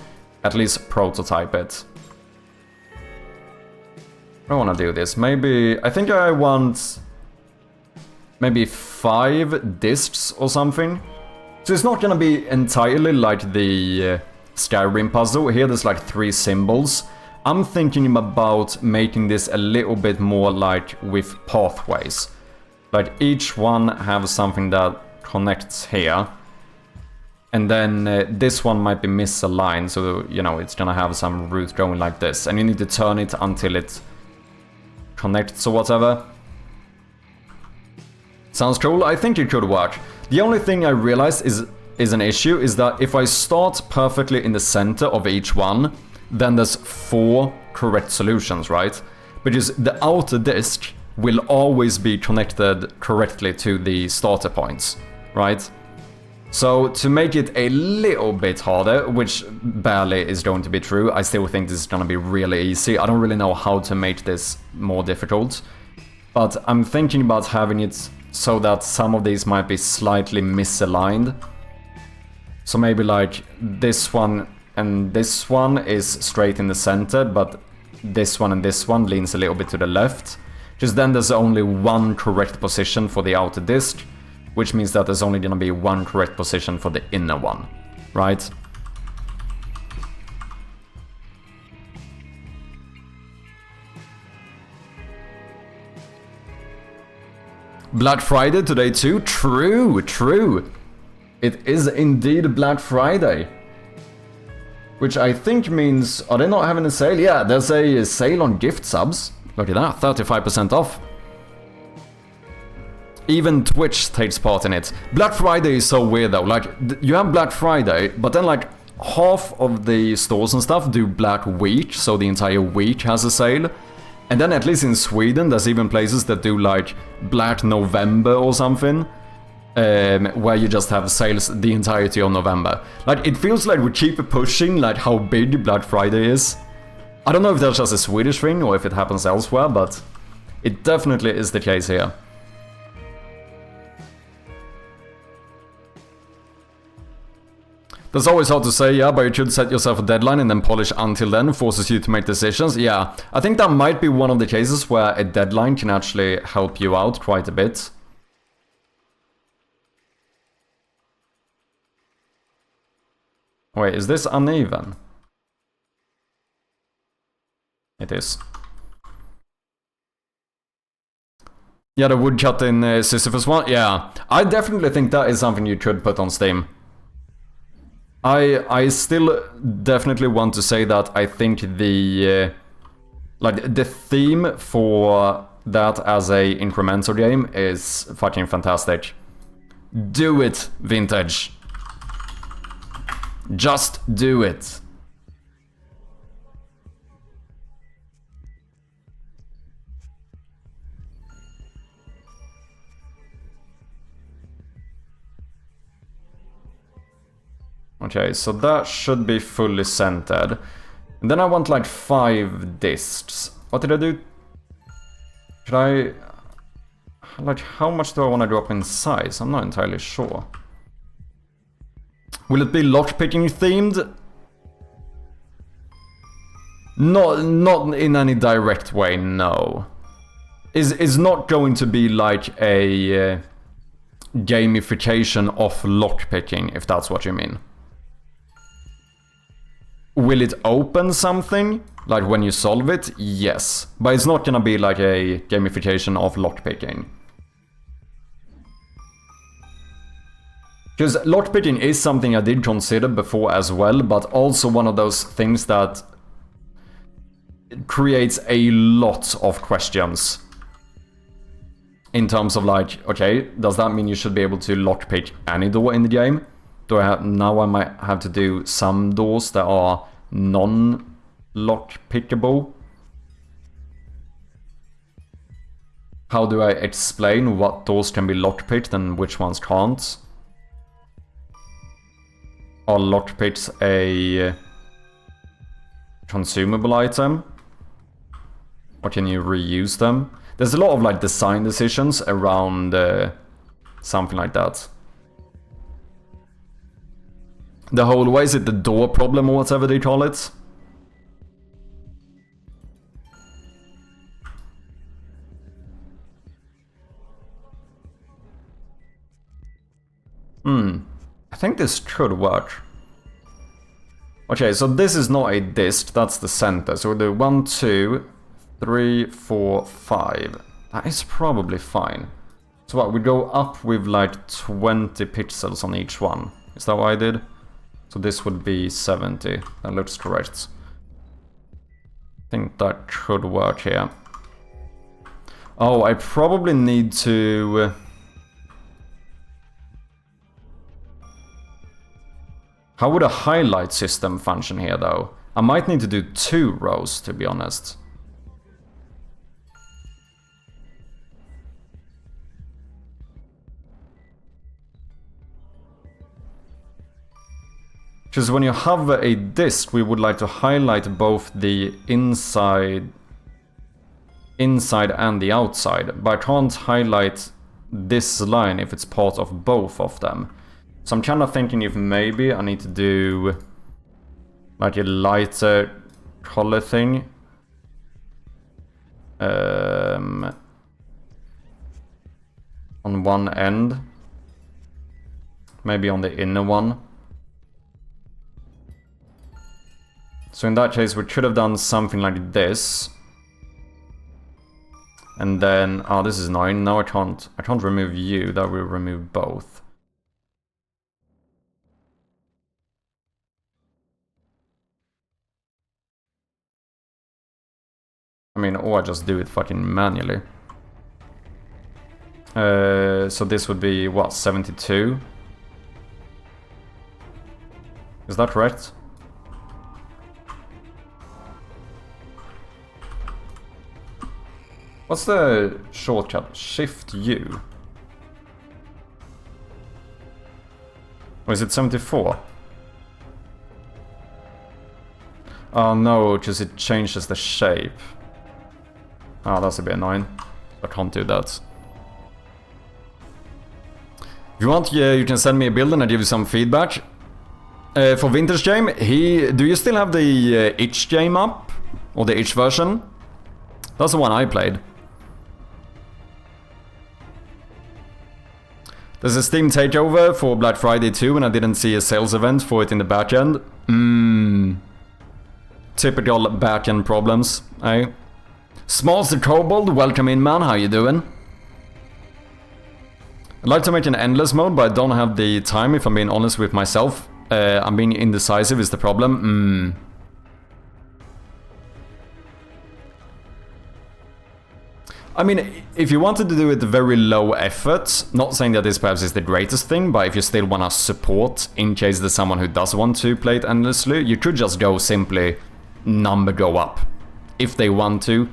at least prototype it. I want to do this. Maybe, I think I want maybe 5 discs or something. So it's not gonna be entirely like the Skyrim puzzle. Here there's like 3 symbols. I'm thinking about making this a little bit more like with pathways. Like each one have something that connects here. And then this one might be misaligned, so you know, it's gonna have some route going like this. And you need to turn it until it connects or whatever. Sounds cool. I think it could work. The only thing I realized is an issue is that if I start perfectly in the center of each one, then there's 4 correct solutions, right? Because the outer disk will always be connected correctly to the starter points, right? So to make it a little bit harder, which barely is going to be true, I still think this is going to be really easy. I don't really know how to make this more difficult, but I'm thinking about having it so that some of these might be slightly misaligned. So maybe like this one and this one is straight in the center, but this one and this one leans a little bit to the left. Just then there's only 1 correct position for the outer disk, which means that there's only gonna be 1 correct position for the inner one, right? Black Friday today too? True, true. It is indeed Black Friday. Which I think means, are they not having a sale? Yeah, there's a sale on gift subs. Look at that, 35% off. Even Twitch takes part in it. Black Friday is so weird though. Like, you have Black Friday, but then like half of the stores and stuff do Black Week, so the entire week has a sale. And then at least in Sweden, there's even places that do like Black November or something. Where you just have sales the entirety of November. Like, it feels like we keep pushing like how big Black Friday is. I don't know if that's just a Swedish thing or if it happens elsewhere, but it definitely is the case here. That's always hard to say, yeah, but you should set yourself a deadline and then polish until then, forces you to make decisions. Yeah, I think that might be one of the cases where a deadline can actually help you out quite a bit. Wait, is this uneven? It is. Yeah, the woodcut in Sisyphus one? Yeah, I definitely think that is something you could put on Steam. I still definitely want to say that I think the like the theme for that as a incremental game is fucking fantastic. Do it, Vintage. Just do it. Okay, so that should be fully centered. And then I want like 5 discs. What did I do? Should I... Like, how much do I want to drop in size? I'm not entirely sure. Will it be lockpicking themed? Not in any direct way, no. Is not going to be like a gamification of lockpicking, if that's what you mean. Will it open something? Like when you solve it? Yes. But it's not gonna be like a gamification of lockpicking. Because lockpicking is something I did consider before as well, but also one of those things that creates a lot of questions. In terms of like, okay, does that mean you should be able to lockpick any door in the game? Do I have, now I might have to do some doors that are non-lockpickable? How do I explain what doors can be lockpicked and which ones can't? Are lockpicks a consumable item? Or can you reuse them? There's a lot of like design decisions around something like that. The whole, why is it the door problem or whatever they call it? I think this could work. Okay, so this is not a disc, that's the center. So we'll do 1, 2, 3, 4, 5. That is probably fine. So what, we go up with like 20 pixels on each one. Is that what I did? So this would be 70. That looks correct. I think that could work here. Oh, I probably need to... How would a highlight system function here, though? I might need to do 2 rows, to be honest. Because when you have a disk, we would like to highlight both the inside and the outside. But I can't highlight this line if it's part of both of them. So I'm kind of thinking if maybe I need to do like a lighter color thing. On one end. Maybe on the inner one. So in that case we could have done something like this. And then, oh, this is annoying. Now I can't remove you. That will remove both. I mean, or I just do it fucking manually. So this would be, what, 72? Is that correct? What's the shortcut? Shift U? Or is it 74? Oh no, because it changes the shape. Oh, that's a bit annoying. I can't do that. If you want, yeah, you can send me a build and I'll give you some feedback. For Vintage Game, do you still have the itch game up? Or the itch version? That's the one I played. There's a Steam takeover for Black Friday too, and I didn't see a sales event for it in the backend. Typical backend problems, eh? Smalls the Kobold, welcome in, man, how you doing? I'd like to make an endless mode, but I don't have the time, if I'm being honest with myself. I'm being indecisive is the problem. I mean, if you wanted to do it very low effort, not saying that this perhaps is the greatest thing, but if you still want to support in case there's someone who does want to play it endlessly, you could just go simply number go up. If they want to.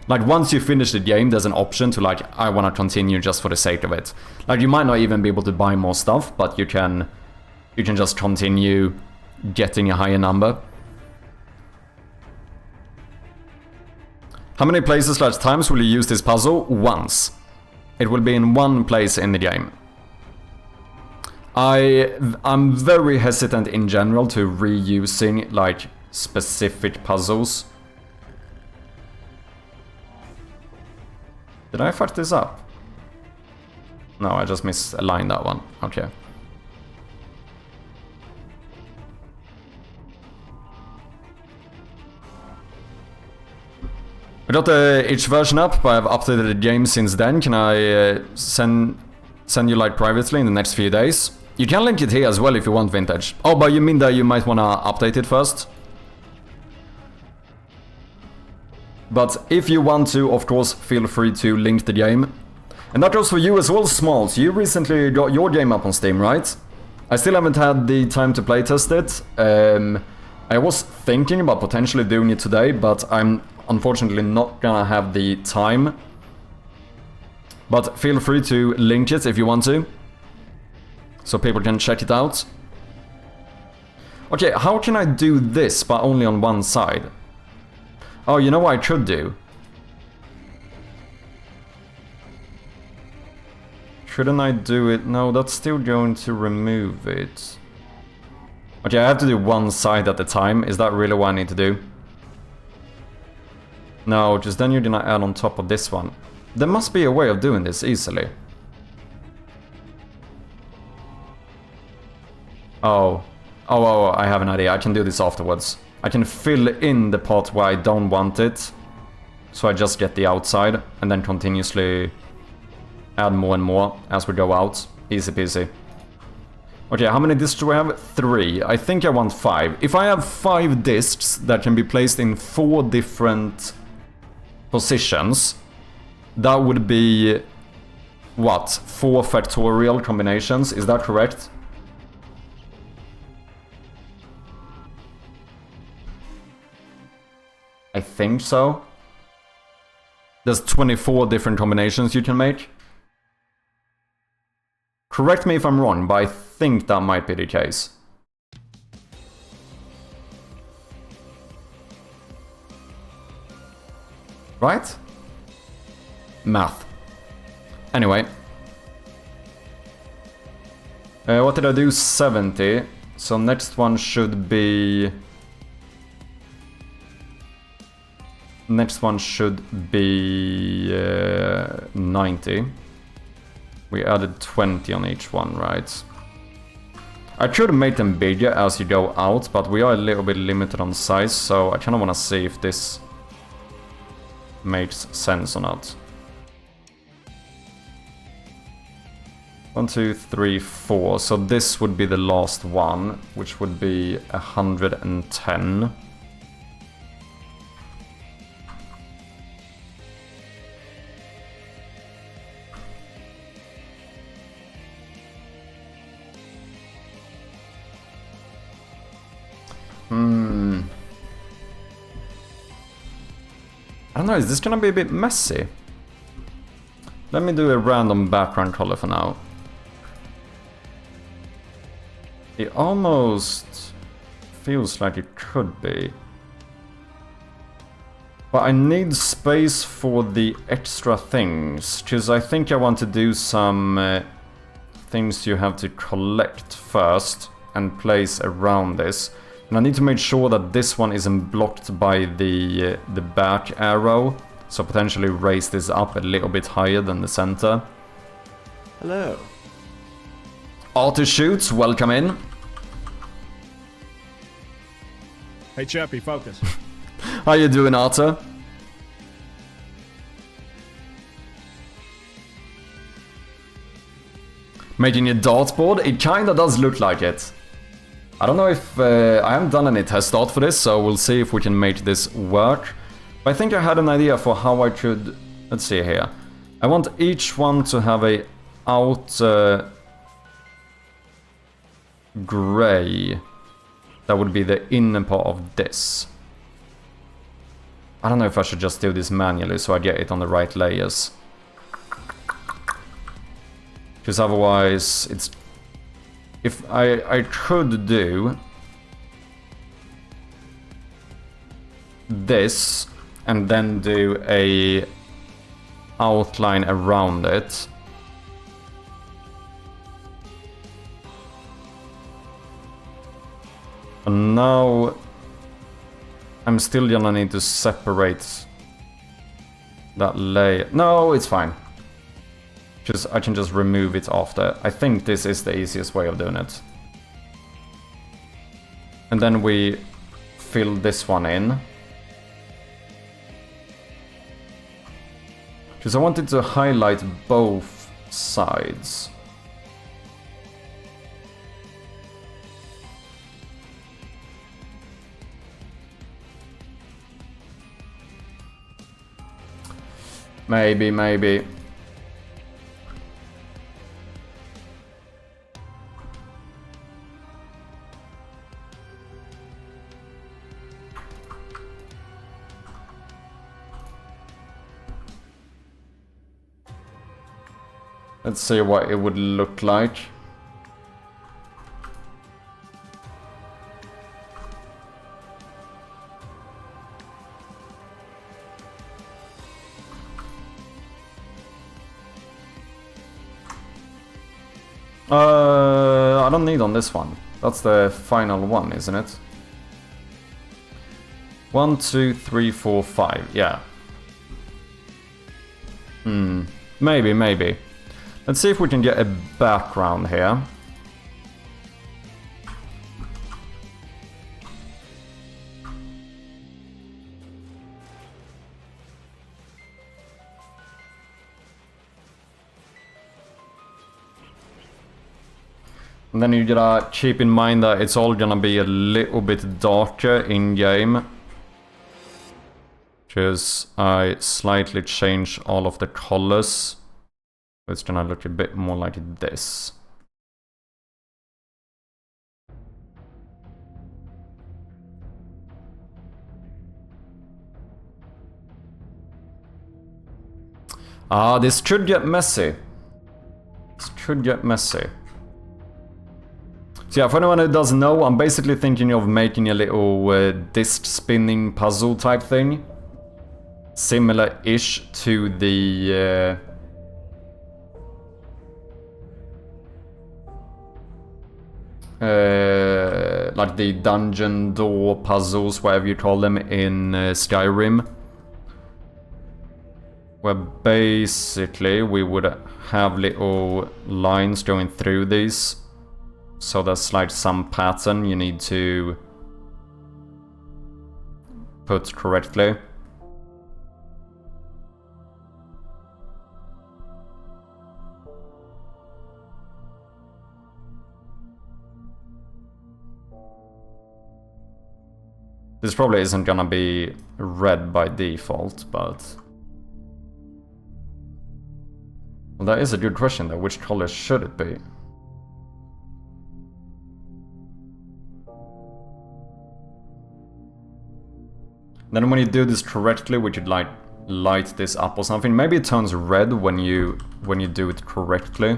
Like, once you finish the game, there's an option to, like, I want to continue just for the sake of it. Like, you might not even be able to buy more stuff, but you can just continue getting a higher number. How many places / times will you use this puzzle? Once. It will be in one place in the game. I'm very hesitant in general to reusing, like, specific puzzles. Did I fuck this up? No, I just misaligned that one. Okay. I got the itch version up, but I've updated the game since then. Can I send you like privately in the next few days? You can link it here as well if you want, Vintage. Oh, but you mean that you might want to update it first? But if you want to, of course, feel free to link the game. And that goes for you as well, Smalls. You recently got your game up on Steam, right? I still haven't had the time to playtest it. I was thinking about potentially doing it today, but I'm unfortunately not gonna have the time. But feel free to link it if you want to, so people can check it out. Okay, how can I do this but only on one side? Oh, you know what I could do? Shouldn't I do it? No, that's still going to remove it. Okay, I have to do one side at a time. Is that really what I need to do? No, just then you're gonna add on top of this one. There must be a way of doing this easily. Oh, I have an idea. I can do this afterwards. I can fill in the part where I don't want it. So I just get the outside and then continuously add more and more as we go out. Easy peasy. Okay, how many discs do I have? 3. I think I want 5. If I have 5 discs that can be placed in 4 different positions, that would be, what, 4 factorial combinations? Is that correct? I think so. There's 24 different combinations you can make. Correct me if I'm wrong, but I think that might be the case. Right? Math. Anyway. What did I do? 70. So next one should be... Next one should be 90. We added 20 on each one, right? I could make them bigger as you go out, but we are a little bit limited on size, so I kind of want to see if this makes sense or not. 1, 2, 3, 4. So this would be the last one, which would be 110. I don't know, is this gonna be a bit messy? Let me do a random background color for now. It almost feels like it could be. But I need space for the extra things, because I think I want to do some things you have to collect first and place around this. And I need to make sure that this one isn't blocked by the back arrow. So potentially raise this up a little bit higher than the center. Hello. Auto shoots, welcome in. Hey, Chappie, focus. How you doing, Arthur? Making a dartboard? It kinda does look like it. I don't know if... I haven't done any test art for this, so we'll see if we can make this work. But I think I had an idea for how I could... Let's see here. I want each one to have a outer grey. That would be the inner part of this. I don't know if I should just do this manually so I get it on the right layers. Because otherwise it's... If I could do this and then do a outline around it. And now I'm still gonna need to separate that layer. No, it's fine. Just I can just remove it after. I think this is the easiest way of doing it. And then we fill this one in. Because I wanted to highlight both sides. Maybe. Let's see what it would look like. I don't need on this one. That's the final one, isn't it? 1, 2, 3, 4, 5. Yeah. Maybe. Let's see if we can get a background here. And then you gotta keep in mind that it's all gonna be a little bit darker in-game. Because I slightly changed all of the colors. It's gonna look a bit more like this. This could get messy. So yeah, for anyone who doesn't know, I'm basically thinking of making a little disc spinning puzzle type thing. Similar-ish to the... like the dungeon door puzzles, whatever you call them, in Skyrim. Where basically we would have little lines going through these. So there's like some pattern you need to put correctly. This probably isn't gonna be red by default, but... Well, that is a good question though. Which color should it be? Then when you do this correctly, we could like light this up or something. Maybe it turns red when you do it correctly.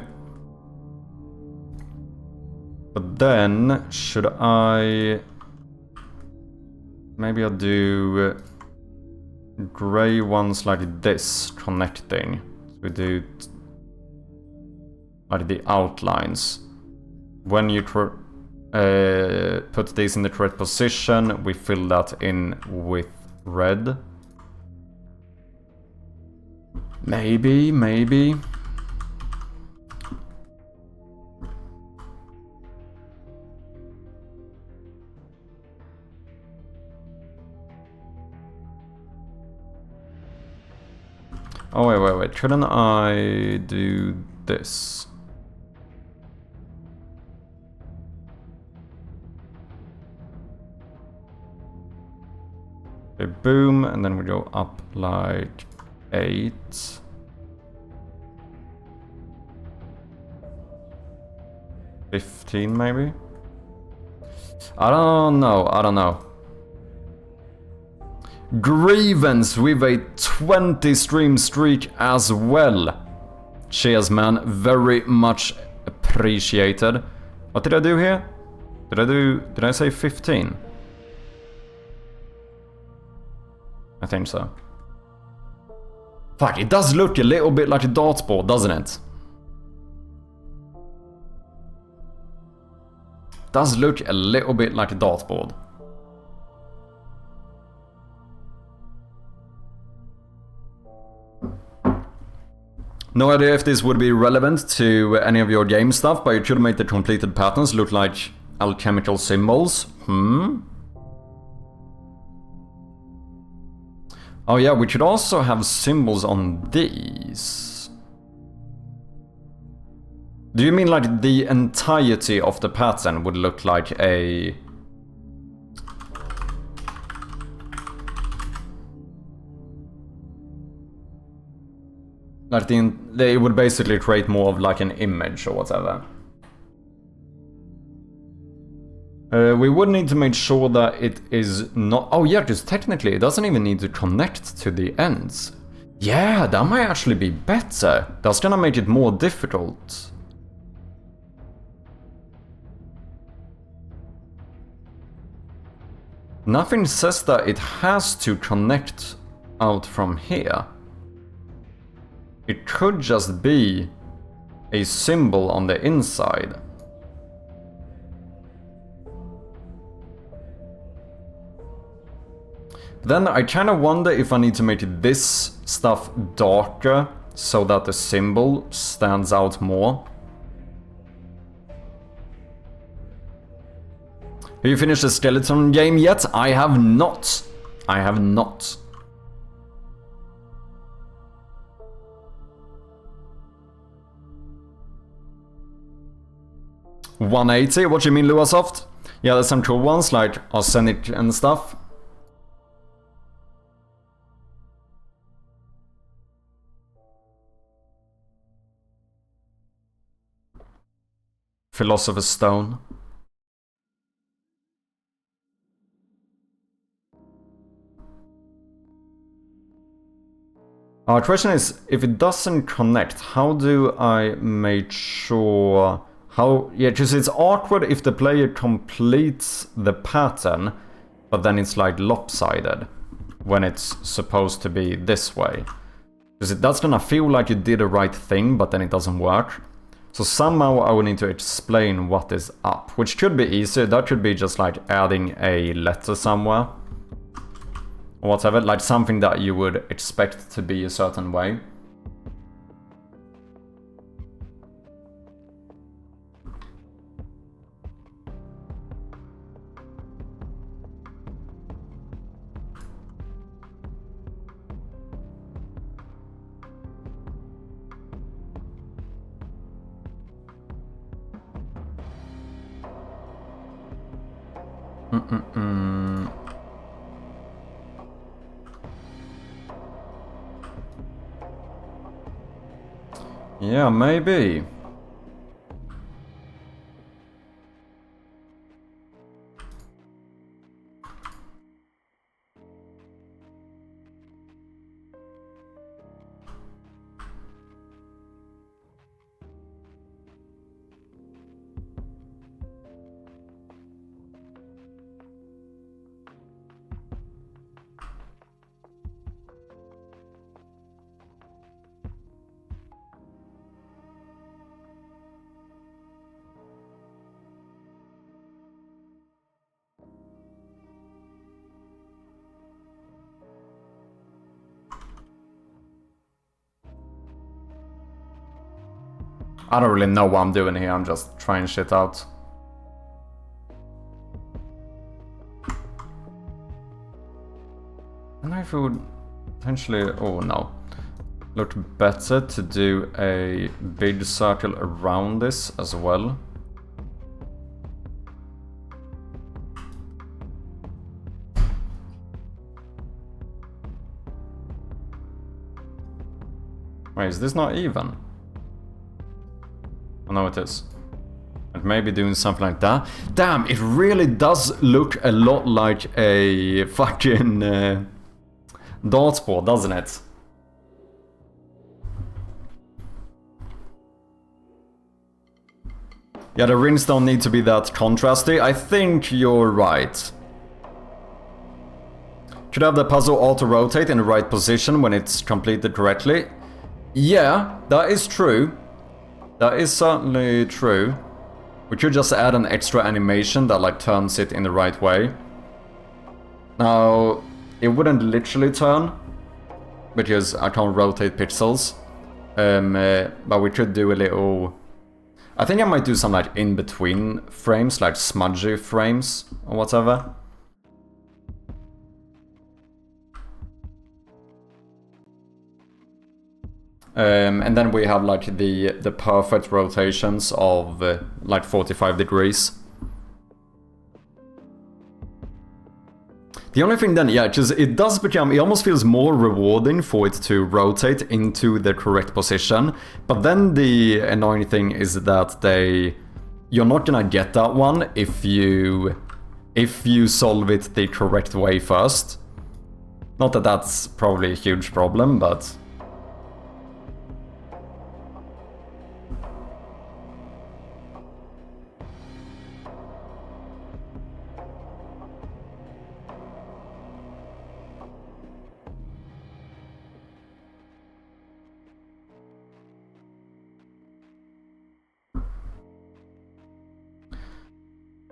But then, should I... Maybe I'll do gray ones like this, connecting. So we do like the outlines. When you put these in the correct position, we fill that in with red. Maybe. Oh, wait. Shouldn't I do this? Okay, boom, and then we go up like 8. $15 maybe? I don't know. Grievance with a 20 stream streak as well. Cheers, man. Very much appreciated. What did I do here? Did I say 15? I think so. Fuck, it does look a little bit like a dartboard, doesn't it? Does look a little bit like a dartboard. No idea if this would be relevant to any of your game stuff, but it should make the completed patterns look like alchemical symbols. Oh yeah, we should also have symbols on these. Do you mean like the entirety of the pattern would look like a... Like they would basically create more of like an image or whatever. We would need to make sure that it is not... Oh yeah, because technically it doesn't even need to connect to the ends. Yeah, that might actually be better. That's gonna make it more difficult. Nothing says that it has to connect out from here. It could just be a symbol on the inside. Then I kind of wonder if I need to make this stuff darker so that the symbol stands out more. Have you finished the skeleton game yet? I have not. I have not. $180? What do you mean, Luasoft? Yeah, there's some cool ones like arsenic and stuff. Philosopher's Stone. Our question is, if it doesn't connect, how do I make sure... How... Yeah, because it's awkward if the player completes the pattern, but then it's like lopsided when it's supposed to be this way. Because that's gonna feel like you did the right thing, but then it doesn't work. So somehow I would need to explain what is up, which could be easy. That could be just like adding a letter somewhere. Or whatever, like something that you would expect to be a certain way. Yeah, maybe. I don't really know what I'm doing here, I'm just trying shit out. I don't know if it would potentially... oh no. Look better to do a big circle around this as well. Wait, is this not even? Oh no, it is. And maybe doing something like that. Damn, it really does look a lot like a fucking dartboard, doesn't it? Yeah, the rings don't need to be that contrasty. I think you're right. Should have the puzzle auto-rotate in the right position when it's completed correctly. Yeah, that is true. That is certainly true. We could just add an extra animation that like turns it in the right way. Now, it wouldn't literally turn, because I can't rotate pixels. But we could do a little... I think I might do some like in-between frames, like smudgy frames or whatever. And then we have like the perfect rotations of like 45 degrees. The only thing then, yeah, because it does become, it almost feels more rewarding for it to rotate into the correct position. But then the annoying thing is that you're not gonna get that one if you solve it the correct way first. Not that that's probably a huge problem, but...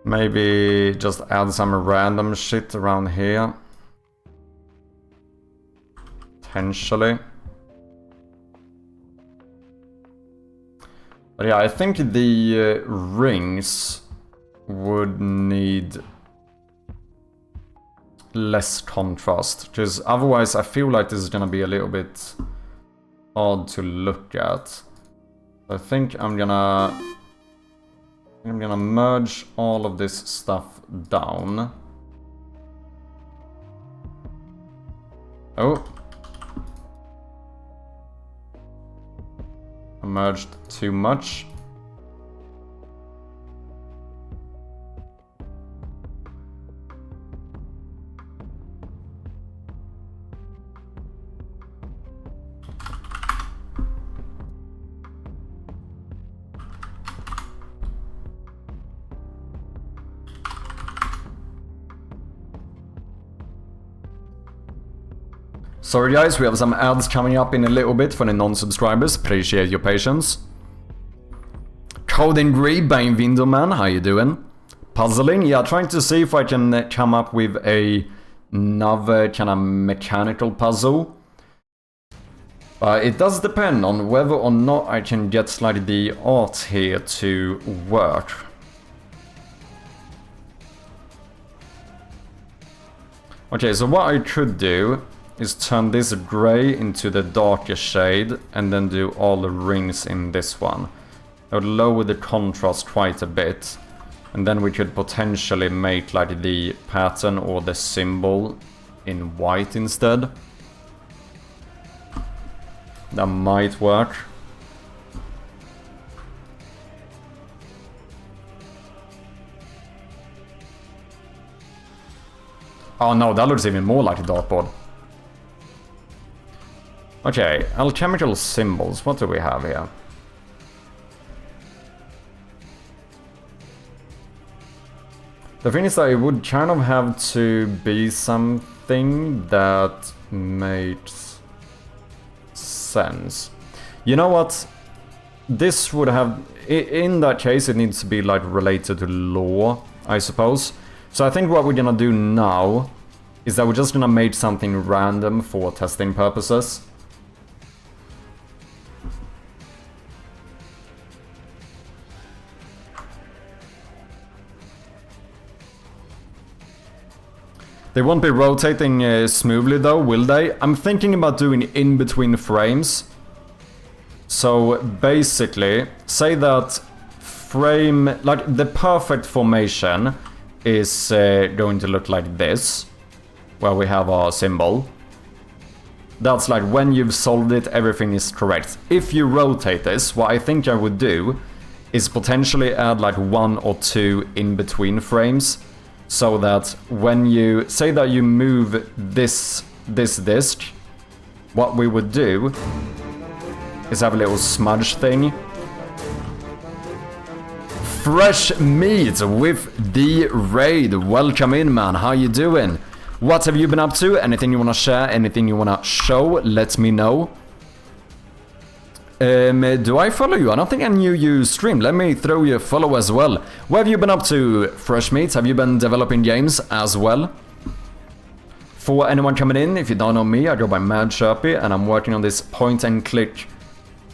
maybe just add some random shit around here. Potentially. But yeah, I think the rings would need less contrast. Because otherwise I feel like this is gonna be a little bit hard to look at. I think I'm gonna merge all of this stuff down. Oh. I merged too much. Sorry guys, we have some ads coming up in a little bit for the non-subscribers. Appreciate your patience. Coding Gree, bem-vindo man, how you doing? Puzzling, yeah, trying to see if I can come up with another kind of mechanical puzzle. It does depend on whether or not I can get like the art here to work. Okay, so what I could do is turn this grey into the darker shade and then do all the rings in this one. I would lower the contrast quite a bit, and then we could potentially make like the pattern or the symbol in white instead. That might work. Oh no, that looks even more like a dartboard. Okay, alchemical symbols. What do we have here? The thing is that it would kind of have to be something that makes sense. You know what? This would have... In that case, it needs to be like related to law, I suppose. So I think what we're gonna do now is that we're just gonna make something random for testing purposes. They won't be rotating smoothly though, will they? I'm thinking about doing in between frames. So basically, say that frame, like the perfect formation is going to look like this, where we have our symbol. That's like when you've solved it, everything is correct. If you rotate this, what I think I would do is potentially add like 1 or 2 in between frames. So that when you say that you move this disc, what we would do is have a little smudge thing. Fresh meat with the raid. Welcome in, man. How you doing? What have you been up to? Anything you want to share? Anything you want to show? Let me know. Do I follow you? I don't think I knew you streamed. Let me throw you a follow as well. What have you been up to, Fresh Meat? Have you been developing games as well? For anyone coming in, if you don't know me, I go by Mad Chirpy, and I'm working on this point-and-click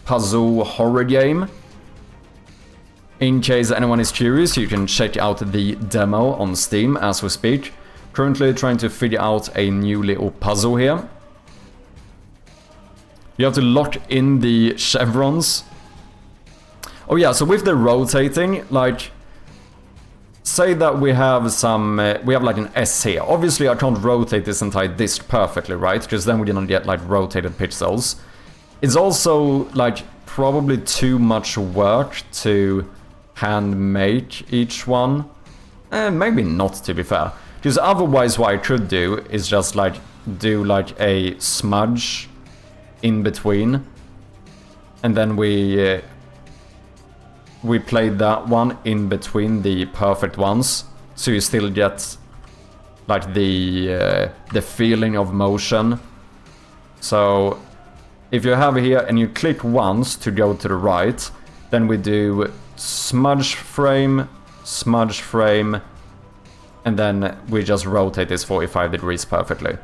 puzzle horror game. In case anyone is curious, you can check out the demo on Steam as we speak. Currently trying to figure out a new little puzzle here. You have to lock in the chevrons. Oh yeah, so with the rotating, like, say that we have some, we have like an S here. Obviously I can't rotate this entire disc perfectly, right? Because then we're gonna get like rotated pixels. It's also like probably too much work to hand make each one. Maybe not, to be fair. Because otherwise what I could do is just like do like a smudge in between, and then we played that one in between the perfect ones, so you still get like the feeling of motion. So if you have here and you click once to go to the right, then we do smudge frame, and then we just rotate this 45 degrees perfectly.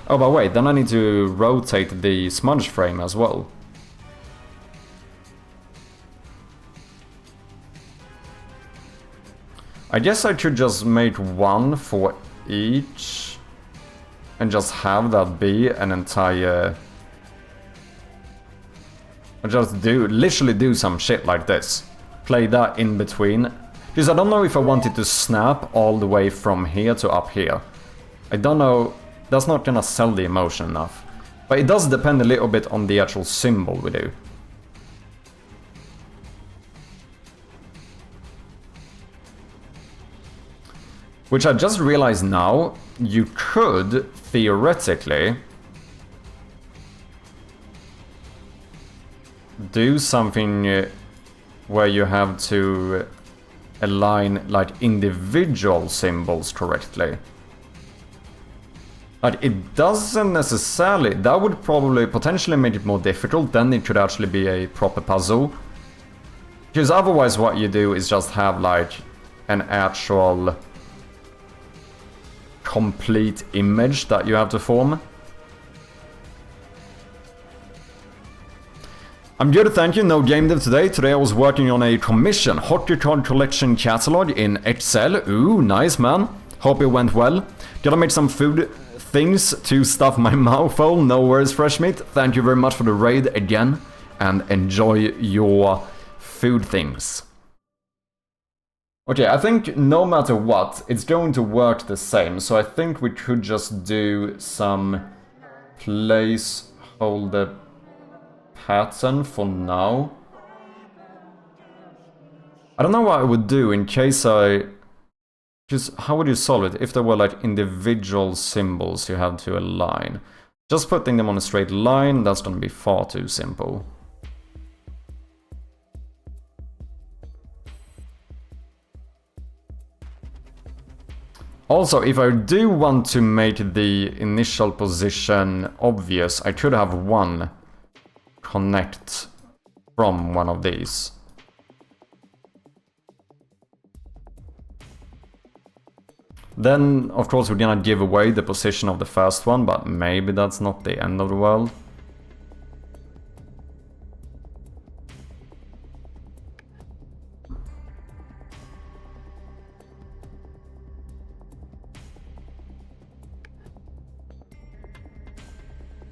Oh, but wait, then I need to rotate the smudge frame as well. I guess I could just make one for each and just have that be an entire... I just literally do some shit like this. Play that in between. Because I don't know if I want it to snap all the way from here to up here. I don't know... That's not gonna sell the emotion enough. But it does depend a little bit on the actual symbol we do. Which I just realized now, you could, theoretically, do something where you have to align like individual symbols correctly. Like, it doesn't necessarily... That would probably potentially make it more difficult. Then it could actually be a proper puzzle. Because otherwise what you do is just have like an actual complete image that you have to form. I'm good, thank you. No game dev today. Today I was working on a commission. Hockey card collection catalog in Excel. Ooh, nice, man. Hope it went well. Gotta make some food things to stuff my mouth full. No worries, Fresh Meat. Thank you very much for the raid again. And enjoy your food things. Okay, I think no matter what, it's going to work the same. So I think we could just do some placeholder pattern for now. I don't know what I would do in case I Just how would you solve it if there were like individual symbols you have to align? Just putting them on a straight line, that's gonna be far too simple. Also, if I do want to make the initial position obvious, I could have one connect from one of these. Then, of course, we're gonna give away the position of the first one, but maybe that's not the end of the world.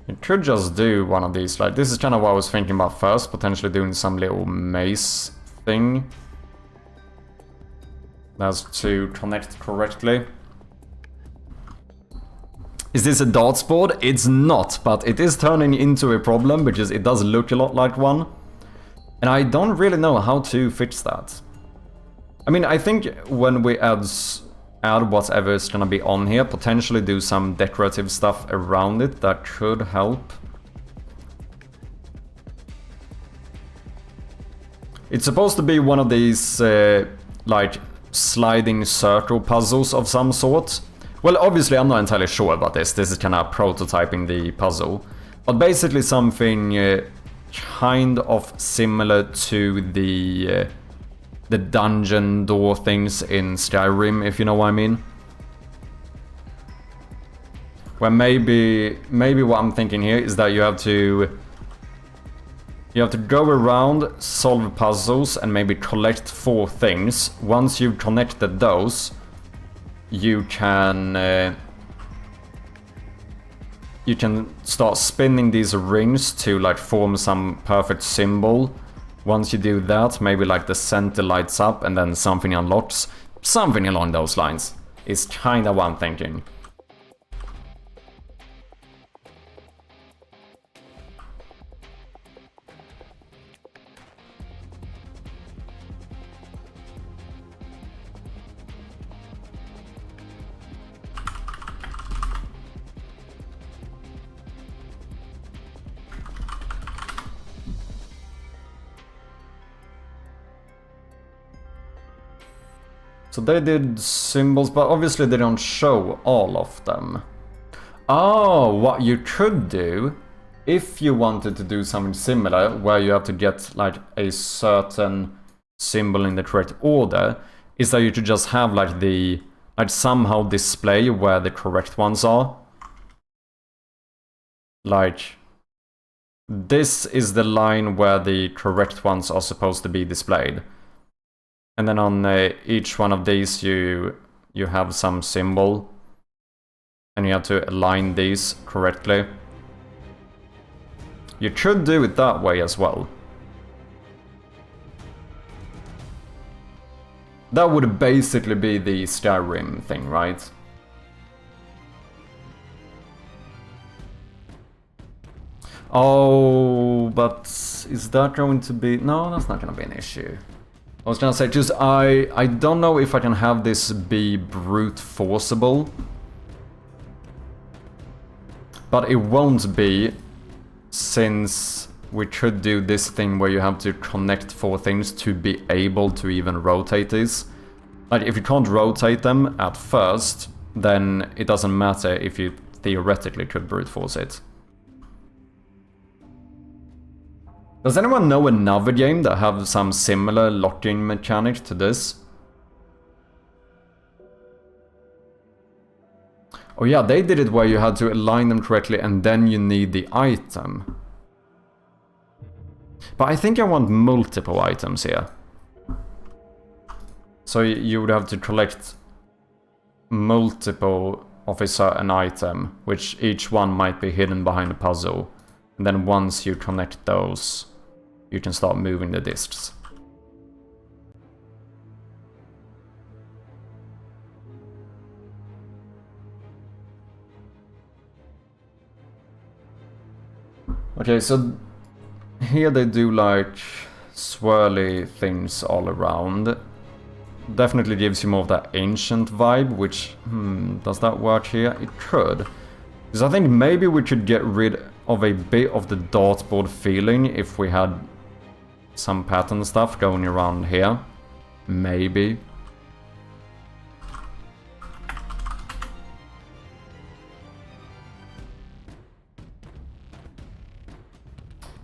You could just do one of these, like, this is kind of what I was thinking about first, potentially doing some little maze thing. That's to connect correctly. Is this a darts board? It's not, but it is turning into a problem because it does look a lot like one. And I don't really know how to fix that. I mean, I think when we add whatever is gonna be on here, potentially do some decorative stuff around it, that could help. It's supposed to be one of these, like, sliding circle puzzles of some sort. Well, obviously I'm not entirely sure about this. This is kind of prototyping the puzzle. But basically something kind of similar to the dungeon door things in Skyrim, if you know what I mean. Where maybe what I'm thinking here is that you have to go around, solve puzzles, and maybe collect 4 things. Once you've connected those, you can start spinning these rings to like form some perfect symbol. Once you do that, maybe like the center lights up and then something unlocks. Something along those lines is kinda what I'm thinking. So they did symbols, but obviously they don't show all of them. Oh, what you could do, if you wanted to do something similar, where you have to get like a certain symbol in the correct order, is that you could just have like somehow display where the correct ones are. Like, this is the line where the correct ones are supposed to be displayed. And then on each one of these you have some symbol. And you have to align these correctly. You could do it that way as well. That would basically be the Skyrim thing, right? Oh, but is that going to be... No, that's not going to be an issue. I was gonna say, just I don't know if I can have this be brute forceable. But it won't be, since we could do this thing where you have to connect 4 things to be able to even rotate these. Like, if you can't rotate them at first, then it doesn't matter if you theoretically could brute force it. Does anyone know another game that have some similar locking mechanic to this? Oh yeah, they did it where you had to align them correctly and then you need the item. But I think I want multiple items here. So you would have to collect multiple of a certain item, which each one might be hidden behind a puzzle. And then once you connect those, you can start moving the discs. Okay, so here they do like swirly things all around. definitely gives you more of that ancient vibe, which, does that work here? It could. Because I think maybe we could get rid of a bit of the dartboard feeling if we had some pattern stuff going around here. Maybe.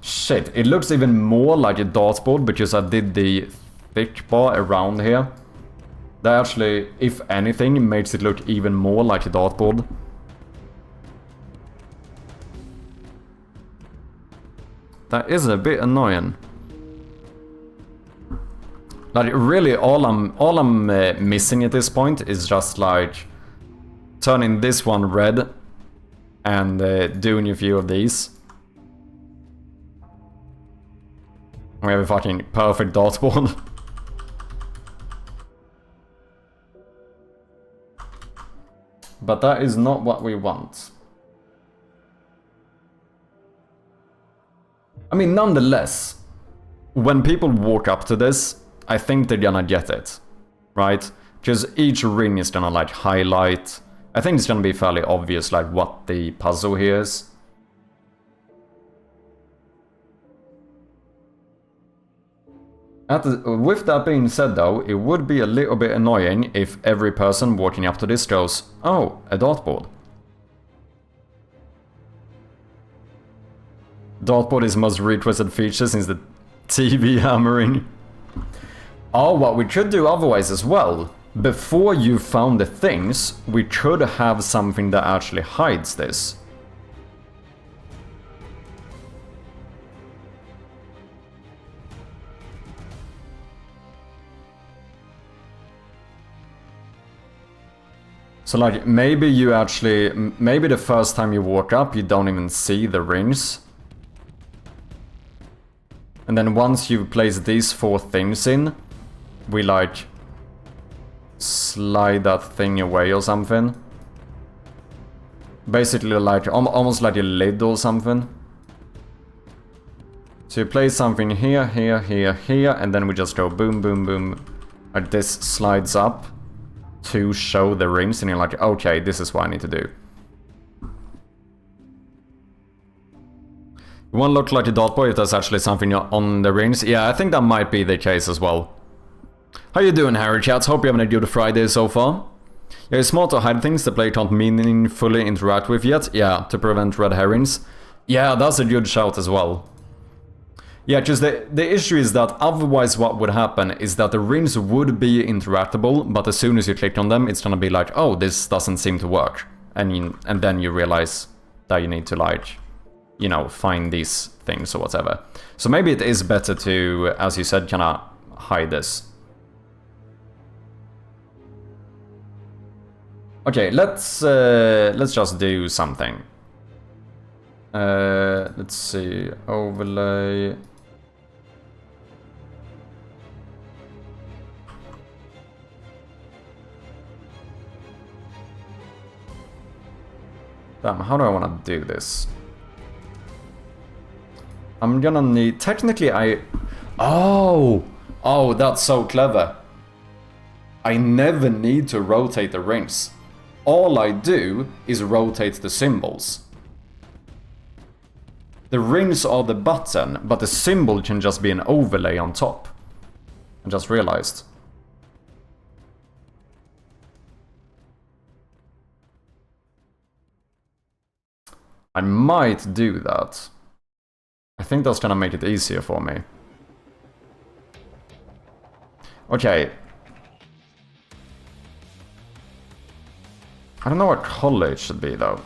Shit, it looks even more like a dartboard because I did the thick bar around here. That actually, if anything, makes it look even more like a dartboard. That is a bit annoying. Like, really, all I'm missing at this point is just, like, turning this one red and doing a few of these. We have a fucking perfect dartboard. But that is not what we want. I mean, nonetheless, when people walk up to this, I think they're gonna get it, right? Because each ring is gonna, like, highlight. I think it's gonna be fairly obvious, like, what the puzzle here is. With that being said, though, it would be a little bit annoying if every person walking up to this goes, oh, a dartboard. Dartboard is most requested feature since the TV hammering. Oh, what we could do otherwise as well. Before you found the things, we could have something that actually hides this. So, like, maybe you actually... Maybe the first time you walk up, you don't even see the rings. And then once you place these 4 things in, we, like, slide that thing away or something. Basically, like, almost like a lid or something. So you place something here, here, here, here, and then we just go boom, boom, boom. Like, this slides up to show the rings, and you're like, okay, this is what I need to do. You won't look like a dartboard if there's actually something on the rings. Yeah, I think that might be the case as well. How you doing, Harry Chats? Hope you're having a good Friday so far. Yeah, it's smart to hide things the player can't meaningfully interact with yet. Yeah, to prevent red herrings. Yeah, that's a good shout as well. Yeah, just the issue is that otherwise what would happen is that the rings would be interactable, but as soon as you click on them, it's gonna be like, oh, this doesn't seem to work. And then you realize that you need to, like, you know, find these things or whatever. So maybe it is better to, as you said, kinda hide this. Okay, let's just do something. Let's see, overlay. Damn, how do I want to do this? I'm gonna need... Technically, Oh, that's so clever. I never need to rotate the rings. All I do is rotate the symbols. The rings are the button, but the symbol can just be an overlay on top. I just realized. I might do that. I think that's gonna make it easier for me. Okay. I don't know what color it should be, though.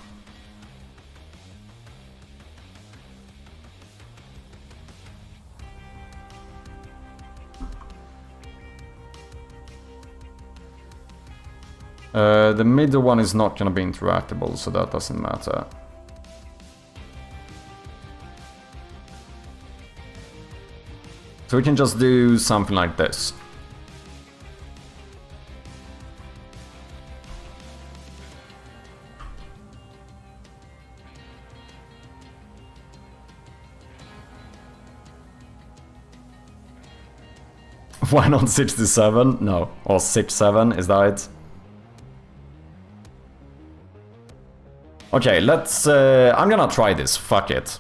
The middle one is not gonna be interactable, so that doesn't matter. So we can just do something like this. Why not 67? No. Or 67, is that it? Okay, let's... I'm gonna try this, fuck it.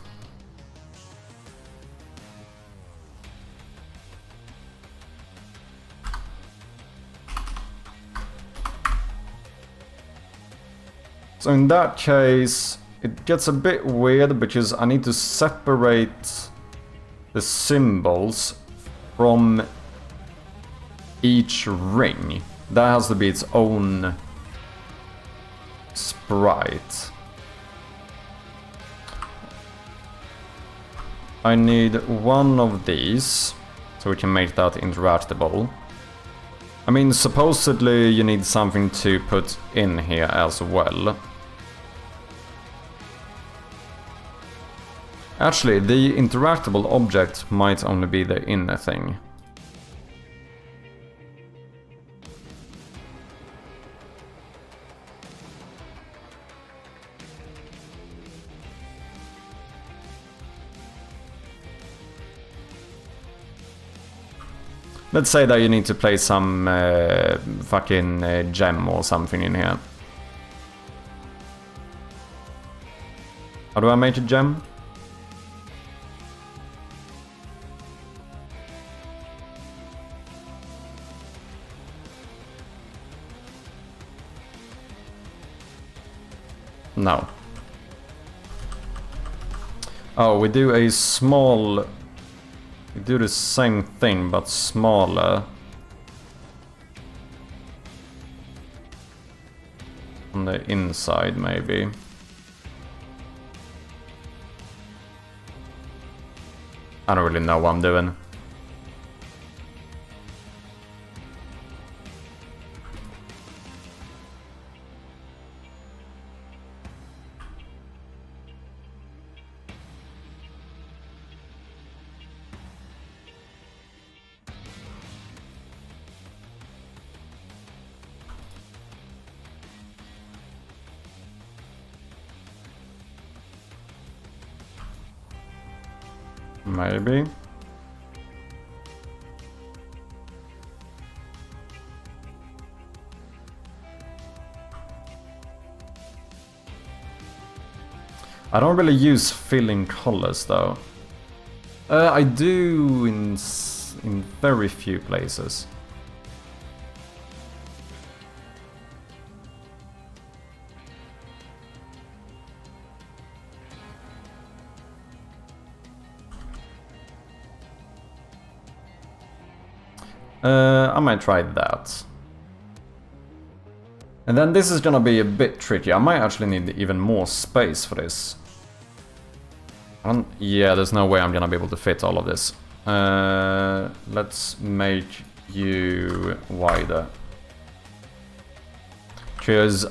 So in that case, it gets a bit weird because I need to separate the symbols from each ring. That has to be its own sprite. I need one of these, so we can make that interactable. I mean, supposedly you need something to put in here as well. Actually, the interactable object might only be the inner thing. Let's say that you need to play some fucking gem or something in here. How do I make a gem? No. Oh, we do a small... We do the same thing, but smaller. On the inside, maybe. I don't really know what I'm doing. Maybe. I don't really use filling colors though. I do in very few places. I might try that. And then this is gonna be a bit tricky. I might actually need even more space for this. Yeah, there's no way I'm gonna be able to fit all of this. Let's make you wider. Because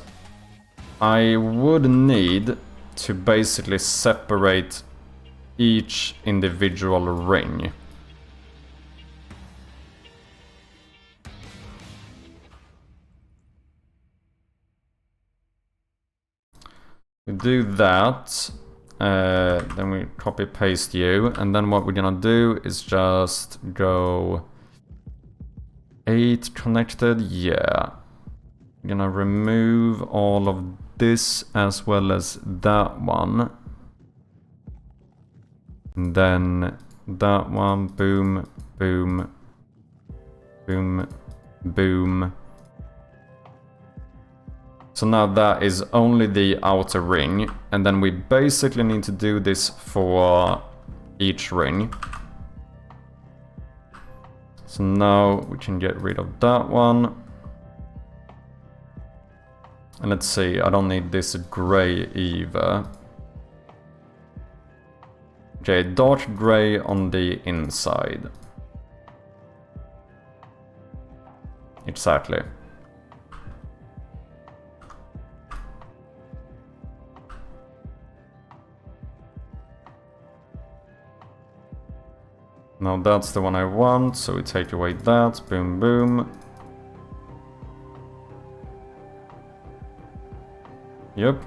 I would need to basically separate each individual ring. We do that, then we copy paste you, and then what we're gonna do is just go 8 connected, yeah. We're gonna remove all of this as well as that one. And then that one, boom, boom, boom, boom. So now that is only the outer ring, and then we basically need to do this for each ring. So now we can get rid of that one. And let's see, I don't need this gray either. Okay, dark gray on the inside. Exactly. Now that's the one I want, so we take away that, boom boom. Yep,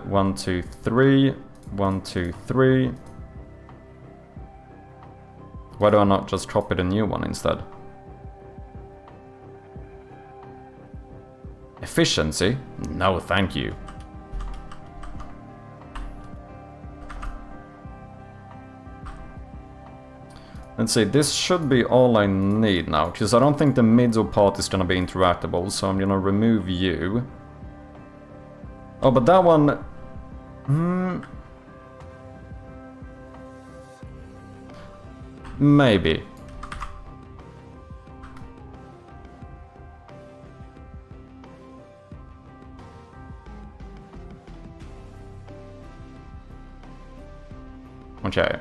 1, 2, 3, 1, 2, 3. Why do I not just copy the new one instead? Efficiency? No, thank you. Let's see, this should be all I need now, because I don't think the middle part is gonna be interactable, so I'm gonna remove you. Oh, but that one... Maybe. Okay.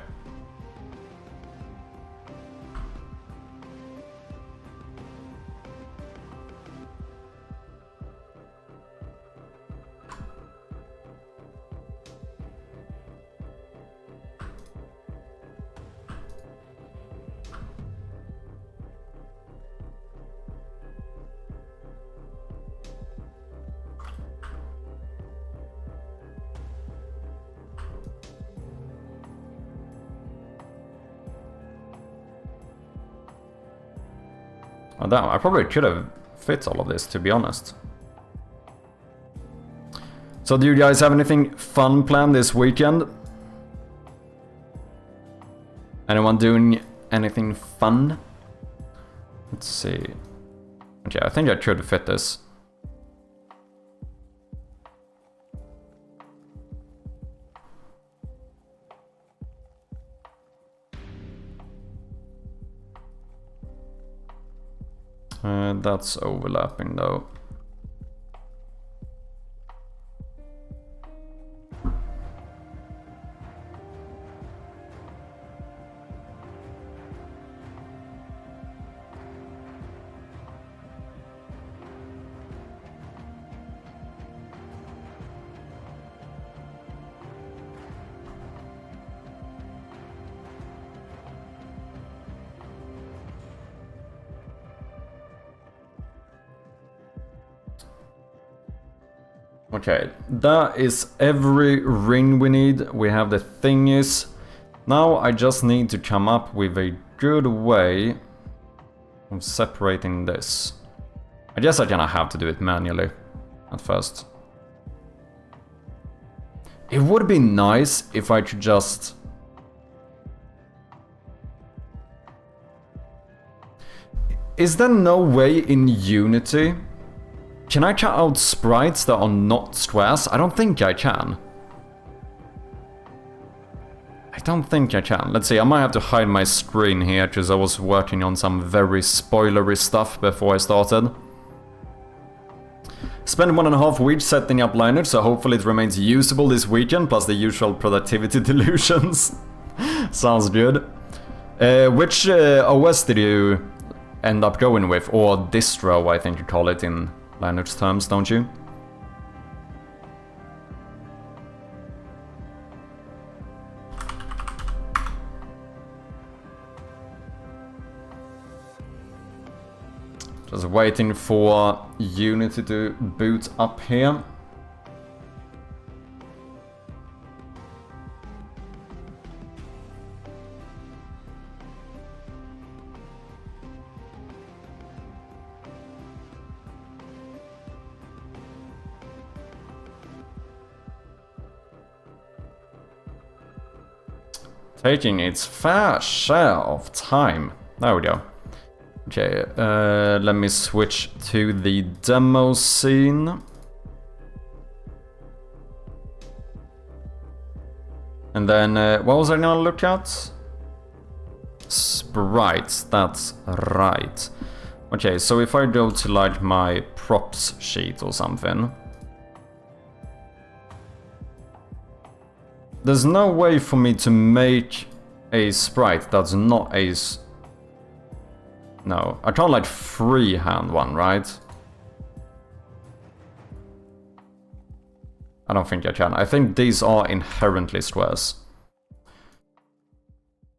Oh, damn, I probably could have fit all of this, to be honest. So do you guys have anything fun planned this weekend? Anyone doing anything fun? Let's see. Okay, I think I could fit this. That's overlapping though. Okay, that is every ring we need. We have the thingies. Now I just need to come up with a good way of separating this. I guess I'm gonna have to do it manually at first. It would be nice if I could just... Is there no way in Unity? Can I cut out sprites that are not squares? I don't think I can. I don't think I can. Let's see, I might have to hide my screen here because I was working on some very spoilery stuff before I started. Spent 1.5 weeks setting up Linux, so hopefully it remains usable this weekend, plus the usual productivity delusions. Sounds good. Which OS did you end up going with? Or distro, I think you call it in Linux terms, don't you? Just waiting for Unity to boot up here. Taking its fair share of time. There we go. Okay, let me switch to the demo scene. And then, what was I gonna look at? Sprites, that's right. Okay, so if I go to like my props sheet or something. There's no way for me to make a sprite that's not a... No, I can't like freehand one, right? I don't think I can. I think these are inherently squares.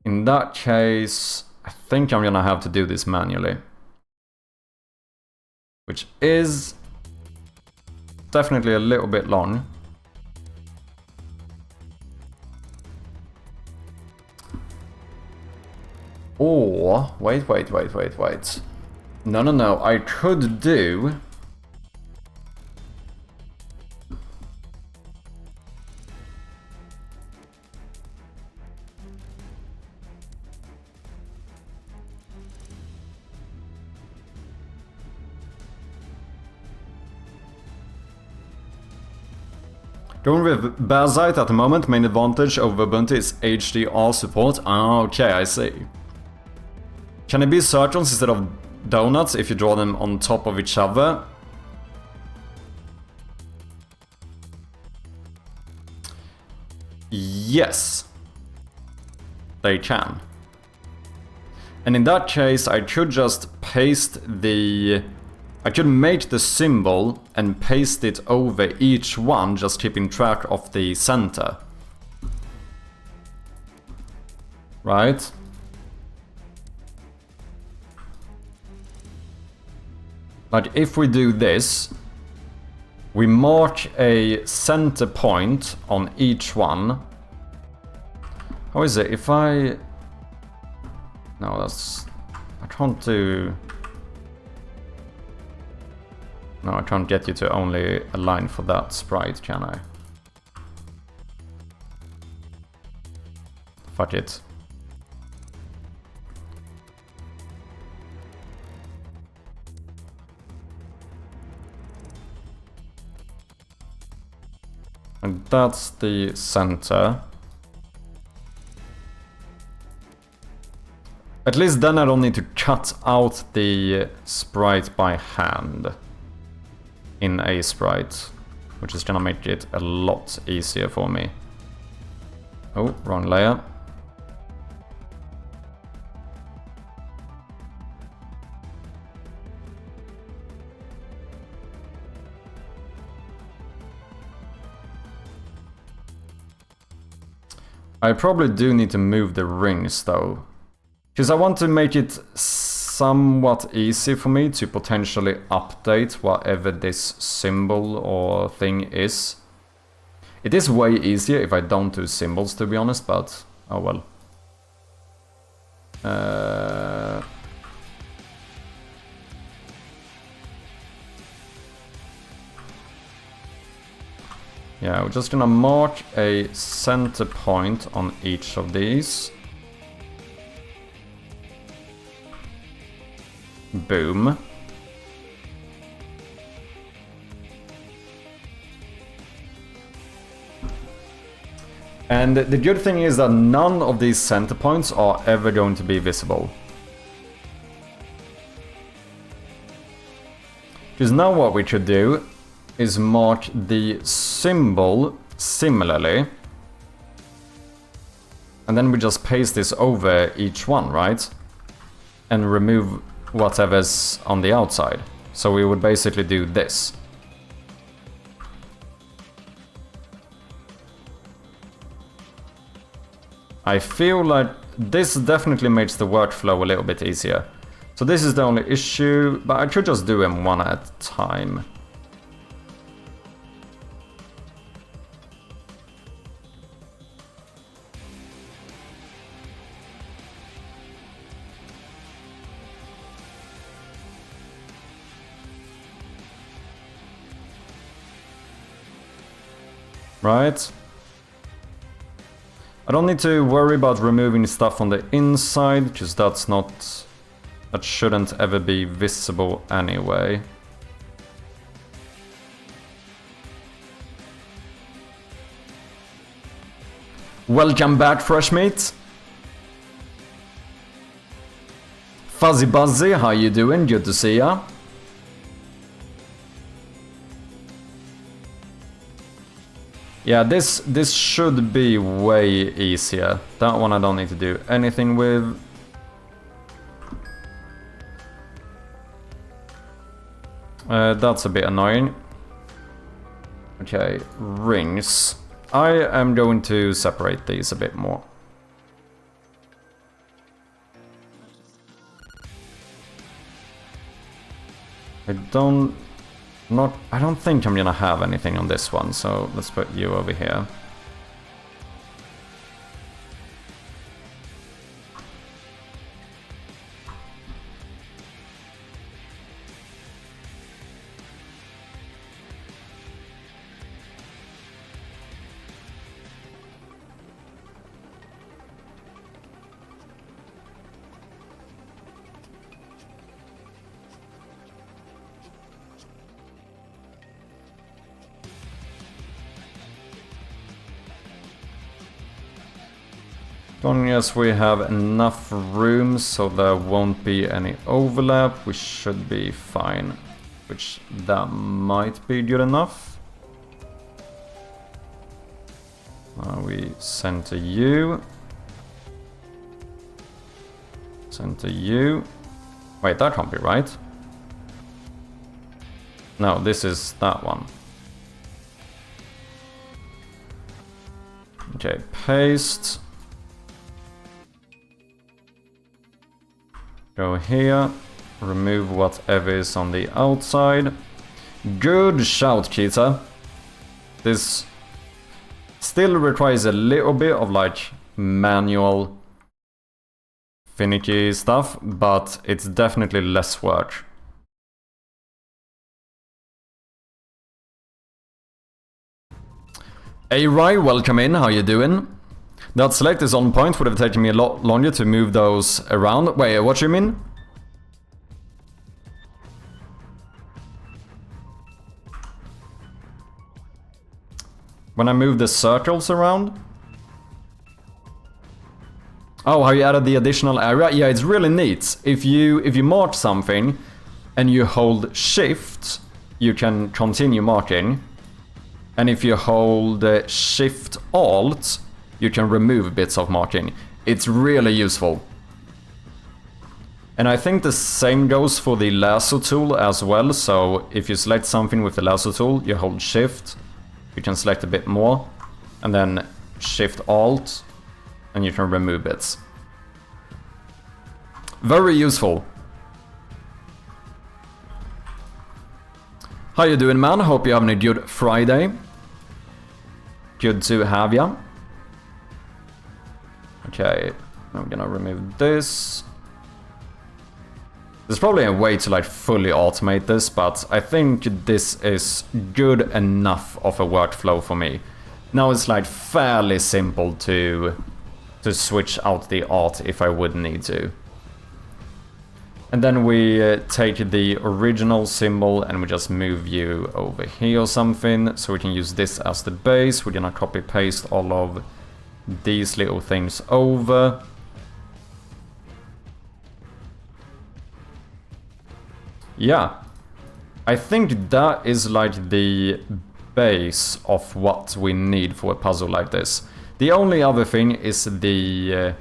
In that case, I think I'm gonna have to do this manually. Which is definitely a little bit long. Or, wait. No, I could do Going with Bazite at the moment, main advantage over Ubuntu is HDR support. Okay, I see. Can it be circles instead of donuts if you draw them on top of each other? Yes. They can. And in that case, I could just paste the... I could make the symbol and paste it over each one, just keeping track of the center. Right? Like if we do this, we mark a center point on each one. How is it? If I... No, that's... I can't do... No, I can't get you to only align for that sprite, can I? Fuck it. And that's the center. At least then I don't need to cut out the sprite by hand in a sprite, which is gonna make it a lot easier for me. Oh, wrong layer. I probably do need to move the rings though, because I want to make it somewhat easy for me to potentially update whatever this symbol or thing is. It is way easier if I don't do symbols, to be honest, but oh well. Yeah, we're just gonna mark a center point on each of these. Boom. And the good thing is that none of these center points are ever going to be visible. Because now what we should do is mark the symbol similarly. And then we just paste this over each one, right? And remove whatever's on the outside. So we would basically do this. I feel like this definitely makes the workflow a little bit easier. So this is the only issue, but I could just do them one at a time. Right? I don't need to worry about removing stuff on the inside, because that shouldn't ever be visible anyway. Welcome back, Fresh Meat. Fuzzy Buzzy, how you doing? Good to see ya. Yeah, this should be way easier. That one I don't need to do anything with. That's a bit annoying. Okay, rings. I am going to separate these a bit more. I don't think I'm gonna have anything on this one, so let's put you over here. Long as we have enough room so there won't be any overlap, we should be fine. Which that might be good enough. We center you. Center you. Wait, that can't be right. No, this is that one. Okay, paste. Go here. Remove whatever is on the outside. Good shout, Kita. This still requires a little bit of like manual finicky stuff, but it's definitely less work. Hey Rai, welcome in, how you doing? That select is on point, would have taken me a lot longer to move those around. Wait, what do you mean? When I move the circles around? Oh, how you added the additional area? Yeah, it's really neat. If you mark something and you hold shift, you can continue marking. And if you hold shift alt, you can remove bits of marking. It's really useful. And I think the same goes for the lasso tool as well. So if you select something with the lasso tool, you hold shift, you can select a bit more, and then shift alt, and you can remove bits. Very useful. How you doing, man? Hope you're having a good Friday. Good to have ya. Okay, I'm gonna remove this. There's probably a way to like fully automate this, but I think this is good enough of a workflow for me. Now it's like fairly simple to switch out the art if I would need to. And then we take the original symbol and we just move you over here or something. So we can use this as the base. We're gonna copy paste all of these little things over. Yeah, I think that is like the base of what we need for a puzzle like this. The only other thing is the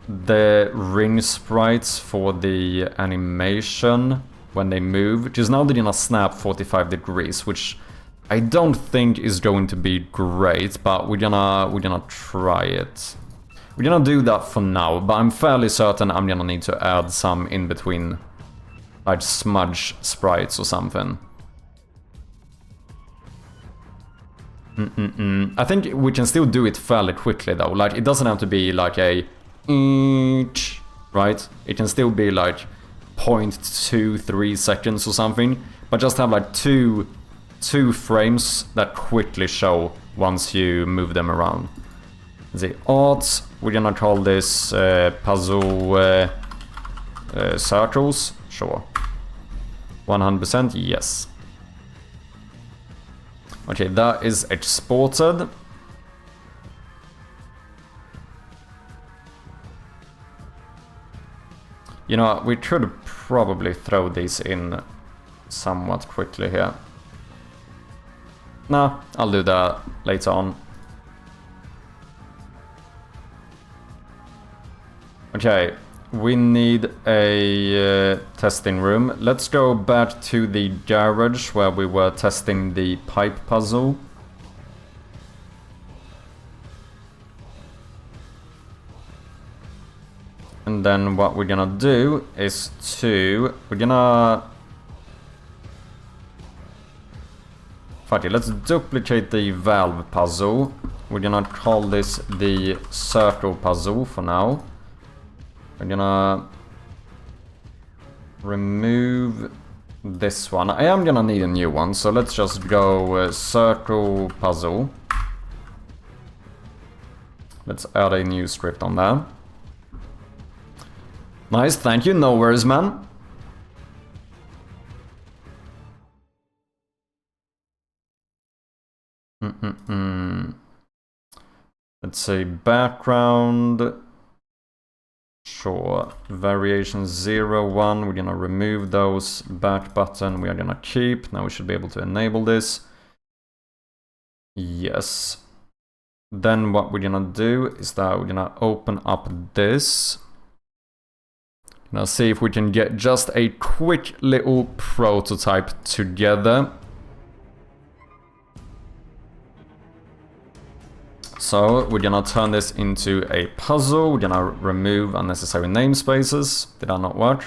ring sprites for the animation when they move, because now they're gonna snap 45 degrees, which I don't think is going to be great, but we're gonna try it. We're gonna do that for now, but I'm fairly certain I'm gonna need to add some in between, like smudge sprites or something. I think we can still do it fairly quickly though. Like, it doesn't have to be like a right? It can still be like 0.23 seconds or something, but just have like two frames that quickly show once you move them around. The art, we're gonna call this puzzle circles, sure. 100%, yes. Okay, that is exported. You know, we could probably throw these in somewhat quickly here. Nah, I'll do that later on. Okay, we need a testing room. Let's go back to the garage where we were testing the pipe puzzle. And then what we're gonna do is we're gonna... Fuck it, let's duplicate the valve puzzle. We're gonna call this the circle puzzle for now. We're gonna remove this one. I am gonna need a new one, so let's just go circle puzzle. Let's add a new script on that. Nice, thank you, no worries, man. Let's say background. Sure. Variation 0, 1. We're gonna remove those. Back button we are gonna keep. Now we should be able to enable this. Yes. Then what we're gonna do is that we're gonna open up this. Now see if we can get just a quick little prototype together. So we're gonna turn this into a puzzle. We're gonna remove unnecessary namespaces. Did that not work?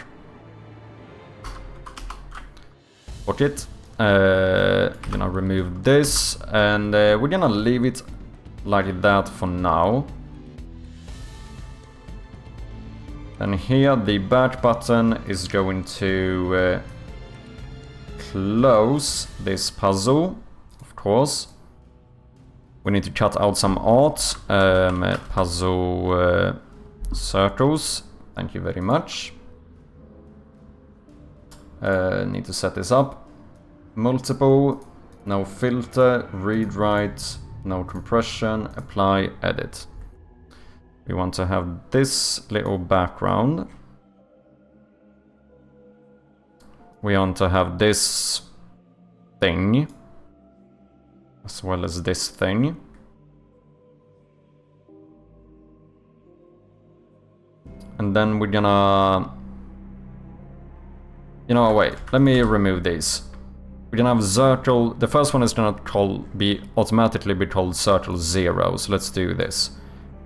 Fuck it. We're gonna remove this and we're gonna leave it like that for now. And here the back button is going to close this puzzle, of course. We need to cut out some art, puzzle circles. Thank you very much. Need to set this up. Multiple, no filter, read write, no compression, apply, edit. We want to have this little background. We want to have this thing. As well as this thing. And then we're gonna... You know, wait, let me remove these. We're gonna have circle... The first one is gonna automatically be called circle 0, so let's do this.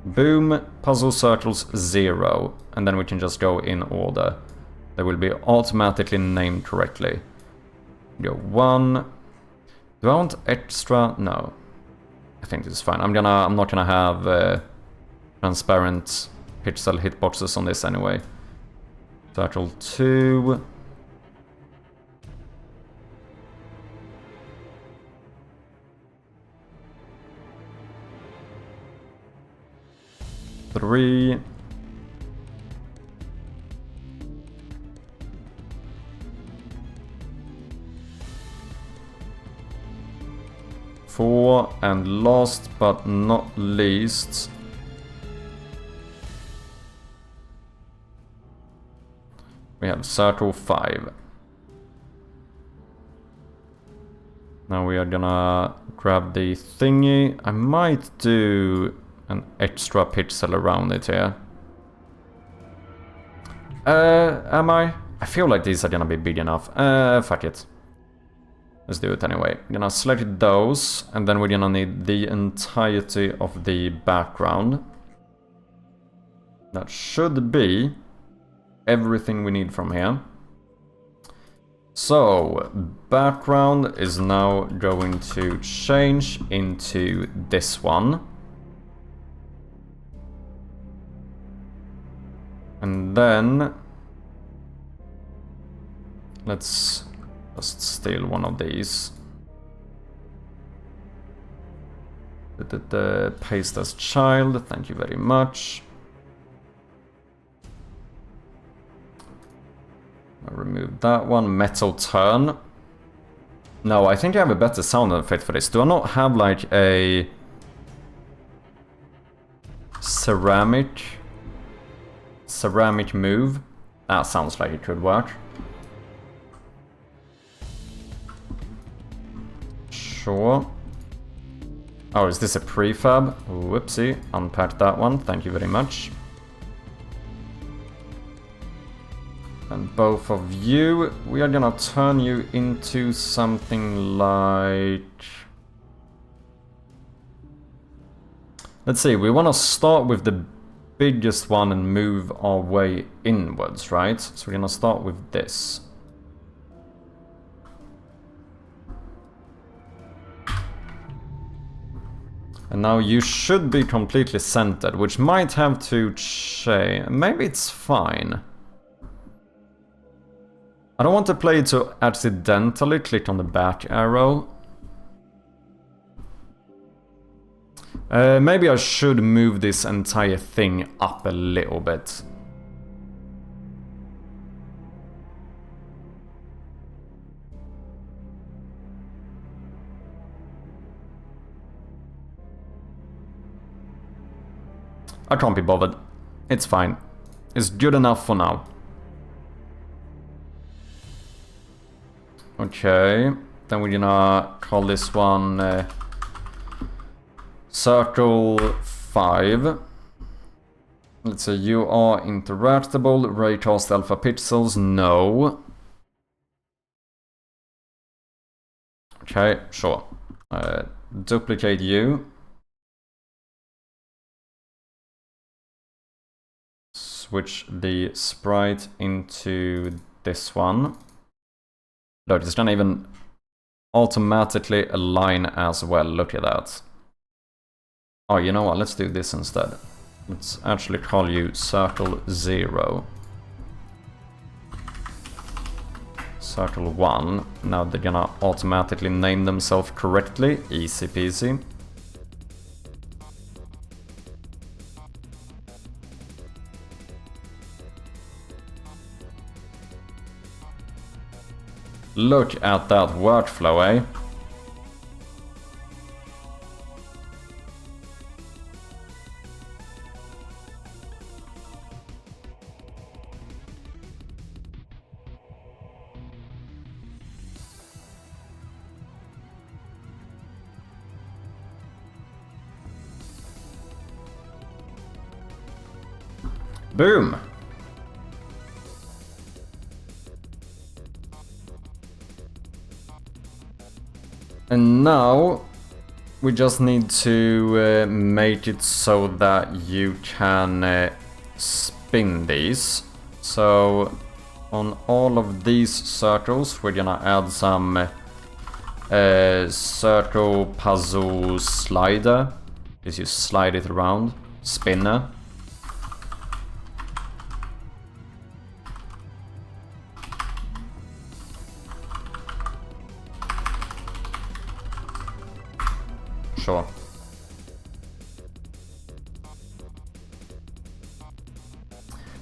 Boom, puzzle circles 0, and then we can just go in order. They will be automatically named correctly. Go 1... Do I want extra? No. I think this is fine. I'm not gonna have transparent pixel hitboxes on this anyway. Circle 2. Three. 4, and last but not least, we have circle 5. Now we are gonna grab the thingy. I might do an extra pixel around it here. Am I? I feel like these are gonna be big enough. Fuck it. Let's do it anyway. We're gonna select those, and then we're gonna need the entirety of the background. That should be everything we need from here. So, background is now going to change into this one. And then let's just steal one of these. Paste as child, thank you very much. I'll remove that one. Metal turn. No, I think I have a better sound effect for this. Do I not have like a ceramic move? That sounds like it could work. Sure. Oh, is this a prefab? Whoopsie, unpacked that one. Thank you very much. And both of you, we are gonna turn you into something like... Let's see, we want to start with the biggest one and move our way inwards, right? So we're gonna start with this. And now you should be completely centered, which might have to change. Maybe it's fine. I don't want the player to accidentally click on the back arrow. Maybe I should move this entire thing up a little bit. I can't be bothered. It's fine. It's good enough for now. Okay, then we're gonna call this one Circle 5. Let's say you are interactable. Raycast alpha pixels, no. Okay, sure. Duplicate you. Switch the sprite into this one. Look, it's gonna even automatically align as well. Look at that. Oh, you know what? Let's do this instead. Let's actually call you Circle 0. Circle 1. Now they're gonna automatically name themselves correctly. Easy peasy. Look at that workflow, eh? Boom! And now we just need to make it so that you can spin these. So on all of these circles we're gonna add some circle puzzle slider. Just you slide it around. Spinner. Sure.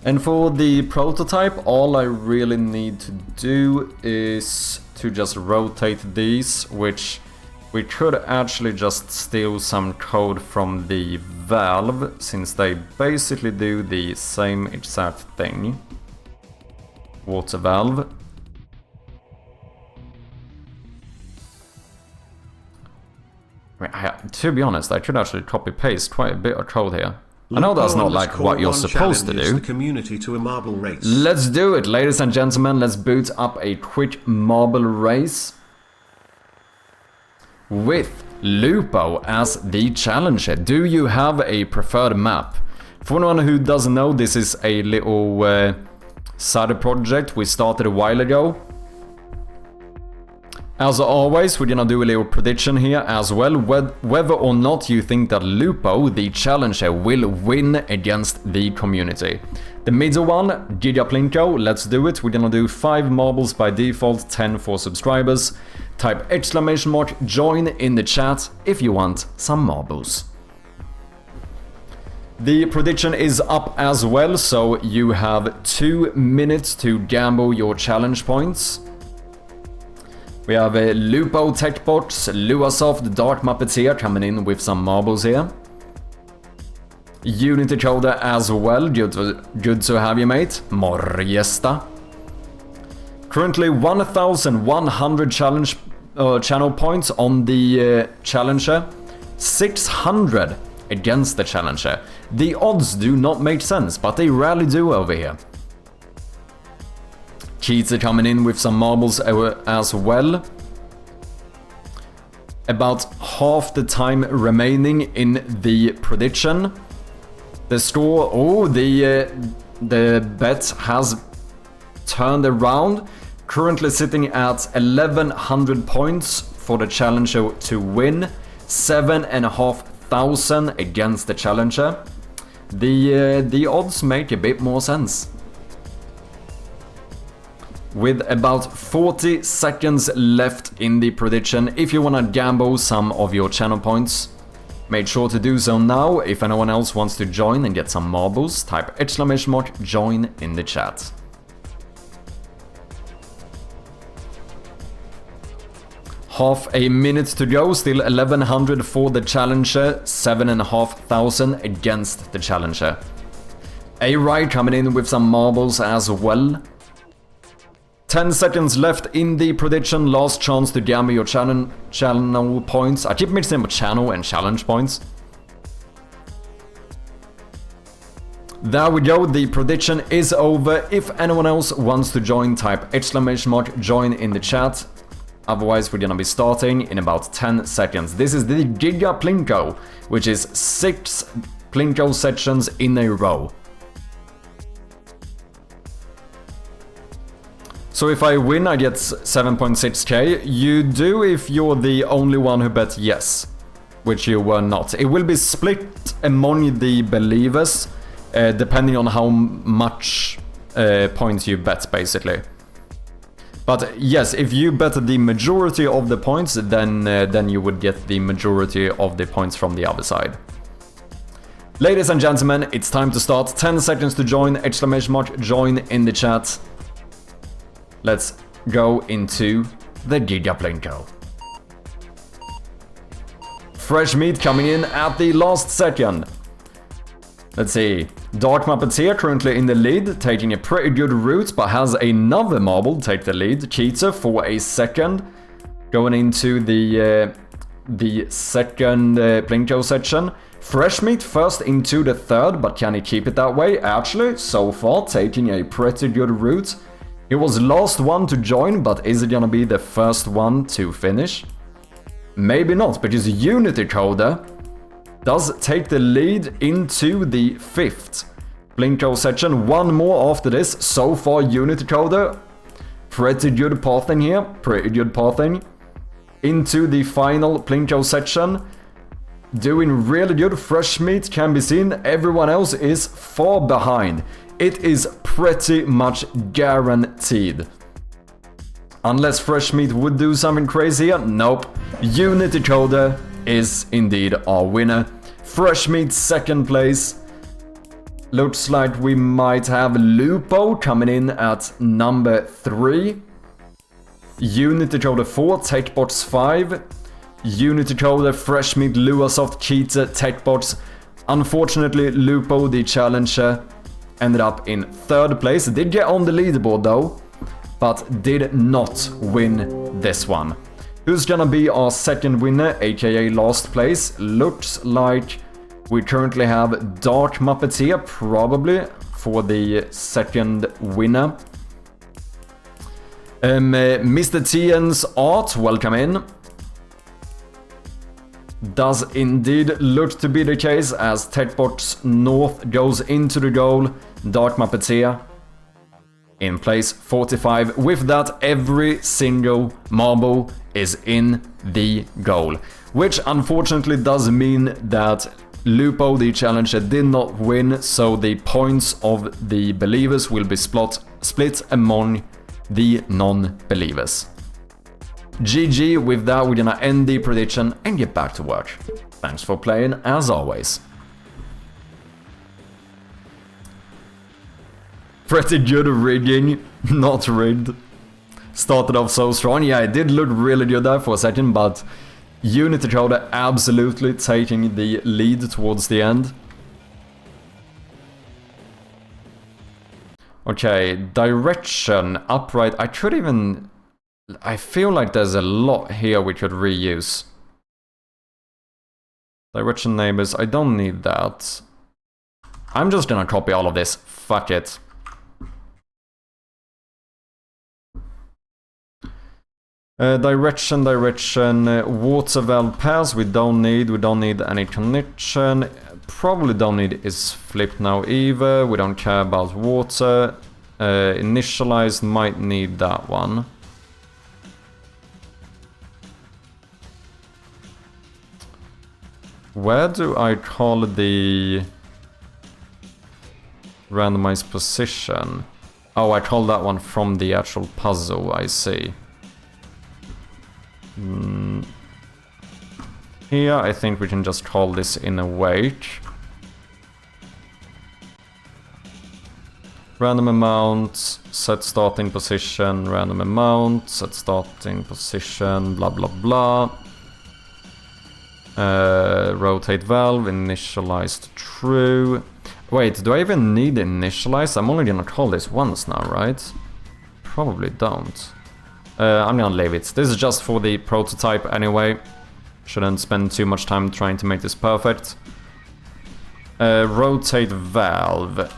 And for the prototype, all I really need to do is to just rotate these, which we could actually just steal some code from the valve, since they basically do the same exact thing. Water valve. To be honest, I could actually copy-paste quite a bit of code here. I know that's not like what you're supposed to do. The community to a marble race. Let's do it, ladies and gentlemen. Let's boot up a quick marble race with Lupo as the challenger. Do you have a preferred map? For anyone who doesn't know, this is a little side project we started a while ago. As always, we're gonna do a little prediction here as well, whether or not you think that Lupo, the challenger, will win against the community. The middle one, Gigaplinko, let's do it. We're gonna do 5 marbles by default, 10 for subscribers. Type ! join in the chat if you want some marbles. The prediction is up as well, so you have 2 minutes to gamble your challenge points. We have a Lupo Techbox, Luasoft, Dark Muppeteer coming in with some marbles here. Unity Coder as well, good to have you, mate. Morjesta. Currently 1,100 channel points on the Challenger. 600 against the Challenger. The odds do not make sense, but they rarely do over here. Keats are coming in with some marbles as well. About half the time remaining in the prediction. The score, oh, the bet has turned around. Currently sitting at 1,100 points for the challenger to win. 7,500 against the challenger. The odds make a bit more sense. With about 40 seconds left in the prediction, if you wanna gamble some of your channel points, make sure to do so now. If anyone else wants to join and get some marbles, type ! join in the chat. Half a minute to go, still 1100 for the challenger, 7,500 against the challenger. A-Ride coming in with some marbles as well. 10 seconds left in the prediction, last chance to gamble your channel points. I keep mixing up channel and challenge points. There we go, the prediction is over. If anyone else wants to join, type ! join in the chat. Otherwise, we're gonna be starting in about 10 seconds. This is the Giga Plinko, which is 6 Plinko sections in a row. So if I win, I get 7.6k. You do if you're the only one who bet yes, which you were not. It will be split among the believers, depending on how much points you bet, basically. But yes, if you bet the majority of the points, then you would get the majority of the points from the other side. Ladies and gentlemen, it's time to start. 10 seconds to join, ! join in the chat. Let's go into the Giga Plinko. Fresh meat coming in at the last second. Let's see. Dark Muppeteer currently in the lead, taking a pretty good route, but has another marble take the lead. Cheetah for a second, going into the second Plinko section. Fresh meat first into the third, but can he keep it that way? Actually, so far, taking a pretty good route. He was last one to join, but is it gonna be the first one to finish? Maybe not, because Unity Coder does take the lead into the 5th Plinko section. One more after this. So far, Unity Coder, pretty good pathing here. Pretty good pathing. Into the final Plinko section. Doing really good. Fresh meat can be seen. Everyone else is far behind. It is pretty much guaranteed. Unless Fresh meat would do something crazy here. Nope. Unity Coder is indeed our winner. Fresh meat second place. Looks like we might have Lupo coming in at number 3. Unity Coder 4, TechBox 5. Unity Coder, Fresh meat, Luasoft, Cheetah, TechBox. Unfortunately, Lupo, the challenger, ended up in 3rd place. Did get on the leaderboard though, but did not win this one. Who's gonna be our second winner, aka last place? Looks like we currently have Dark Muppeteer, probably, for the second winner. Mr. TN's art, welcome in. Does indeed look to be the case as TechBox North goes into the goal. Dark Muppeteer in place 45. With that, every single marble is in the goal. Which unfortunately does mean that Lupo, the challenger, did not win, so the points of the believers will be split among the non-believers. GG, with that we're gonna end the prediction and get back to work. Thanks for playing as always. Pretty good rigging, not rigged. Started off so strong. Yeah, it did look really good there for a second, but Unity Coder absolutely taking the lead towards the end. Okay, direction, upright. I feel like there's a lot here we could reuse. Direction neighbors, I don't need that. I'm just gonna copy all of this. Fuck it. Direction, water valve pairs, we don't need any connection. Probably don't need is flipped now either, we don't care about water. Initialized, might need that one. Where do I call the randomized position? Oh, I call that one from the actual puzzle, I see. Here, I think we can just call this in awake. Random amount, set starting position, random amount, set starting position, blah blah blah. Rotate valve, initialized true. Wait, do I even need initialize? I'm only gonna call this once now, right? Probably don't. I'm gonna leave it. This is just for the prototype anyway. Shouldn't spend too much time trying to make this perfect. Rotate valve.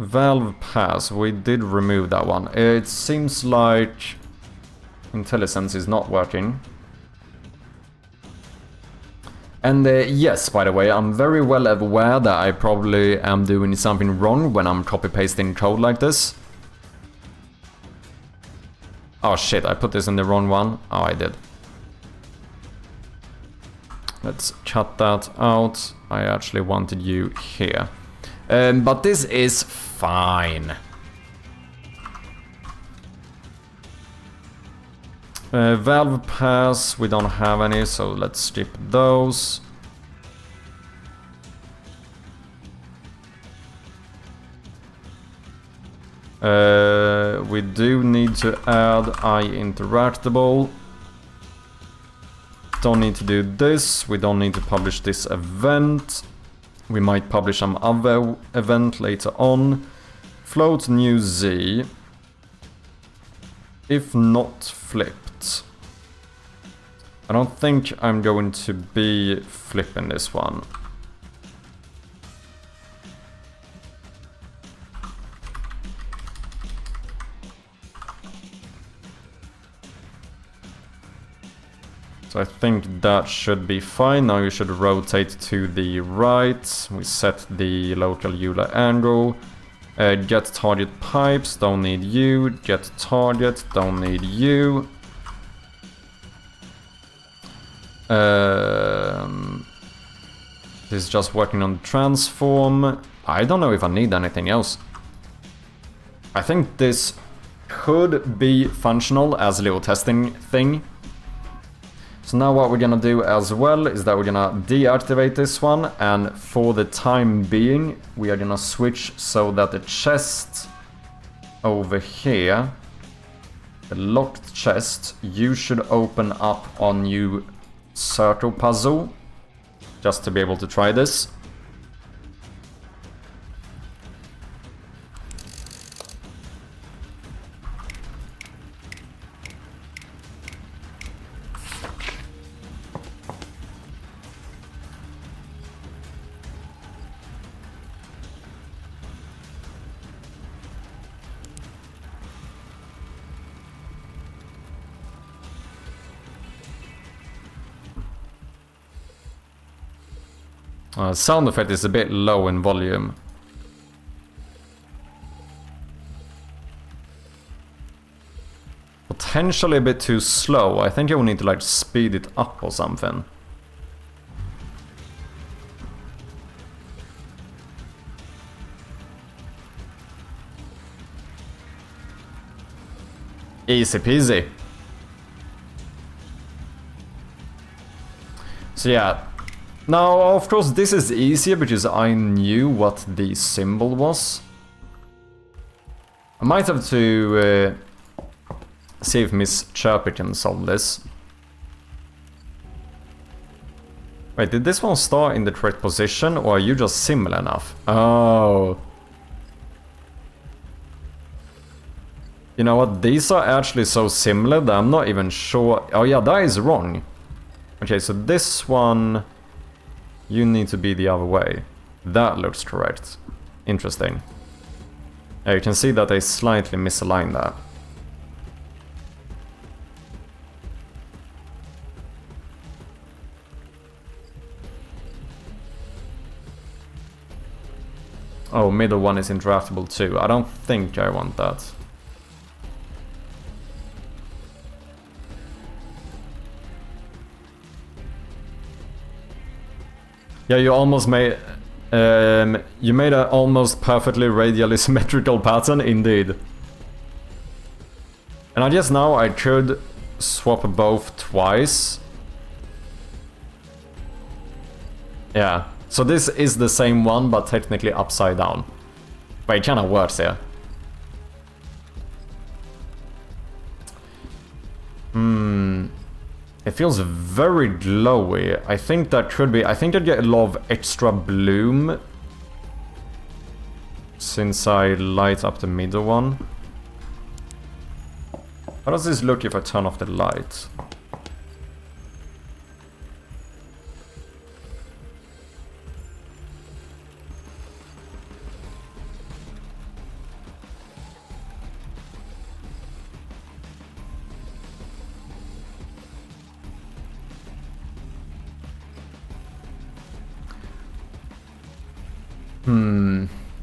Valve pass, we did remove that one. It seems like IntelliSense is not working. And yes, by the way, I'm very well aware that I probably am doing something wrong when I'm copy-pasting code like this. Oh shit, I put this in the wrong one. Oh, I did. Let's cut that out. I actually wanted you here. But this is fine. Valve pass, we don't have any, so let's skip those. We do need to add iInteractable. Don't need to do this, we don't need to publish this event. We might publish some other event later on. Float new Z. If not flipped. I don't think I'm going to be flipping this one. So I think that should be fine. Now you should rotate to the right. We set the local Euler angle. Get target pipes, don't need you. Get target, don't need you. This is just working on transform. I don't know if I need anything else. I think this could be functional as a little testing thing. So now what we're gonna do as well is that we're gonna deactivate this one, and for the time being we are gonna switch so that the chest over here, the locked chest, you should open up on new circle puzzle, just to be able to try this. Sound effect is a bit low in volume. Potentially a bit too slow. I think I will need to like speed it up or something. Easy peasy. So yeah. Now, of course, this is easier because I knew what the symbol was. I might have to see if Miss Chirpy can solve this. Wait, did this one start in the correct position, or are you just similar enough? Oh. You know what, these are actually so similar that I'm not even sure... Oh yeah, that is wrong. Okay, so this one... You need to be the other way. That looks correct. Interesting. Yeah, you can see that they slightly misaligned that. Oh, middle one is interactable too. I don't think I want that. Yeah, you almost made... you made an almost perfectly radially symmetrical pattern, indeed. And I guess now I could swap both twice. Yeah, so this is the same one, but technically upside down. But it kind of works here. It feels very glowy. I think that could be... I think I'd get a lot of extra bloom since I light up the middle one. How does this look if I turn off the light?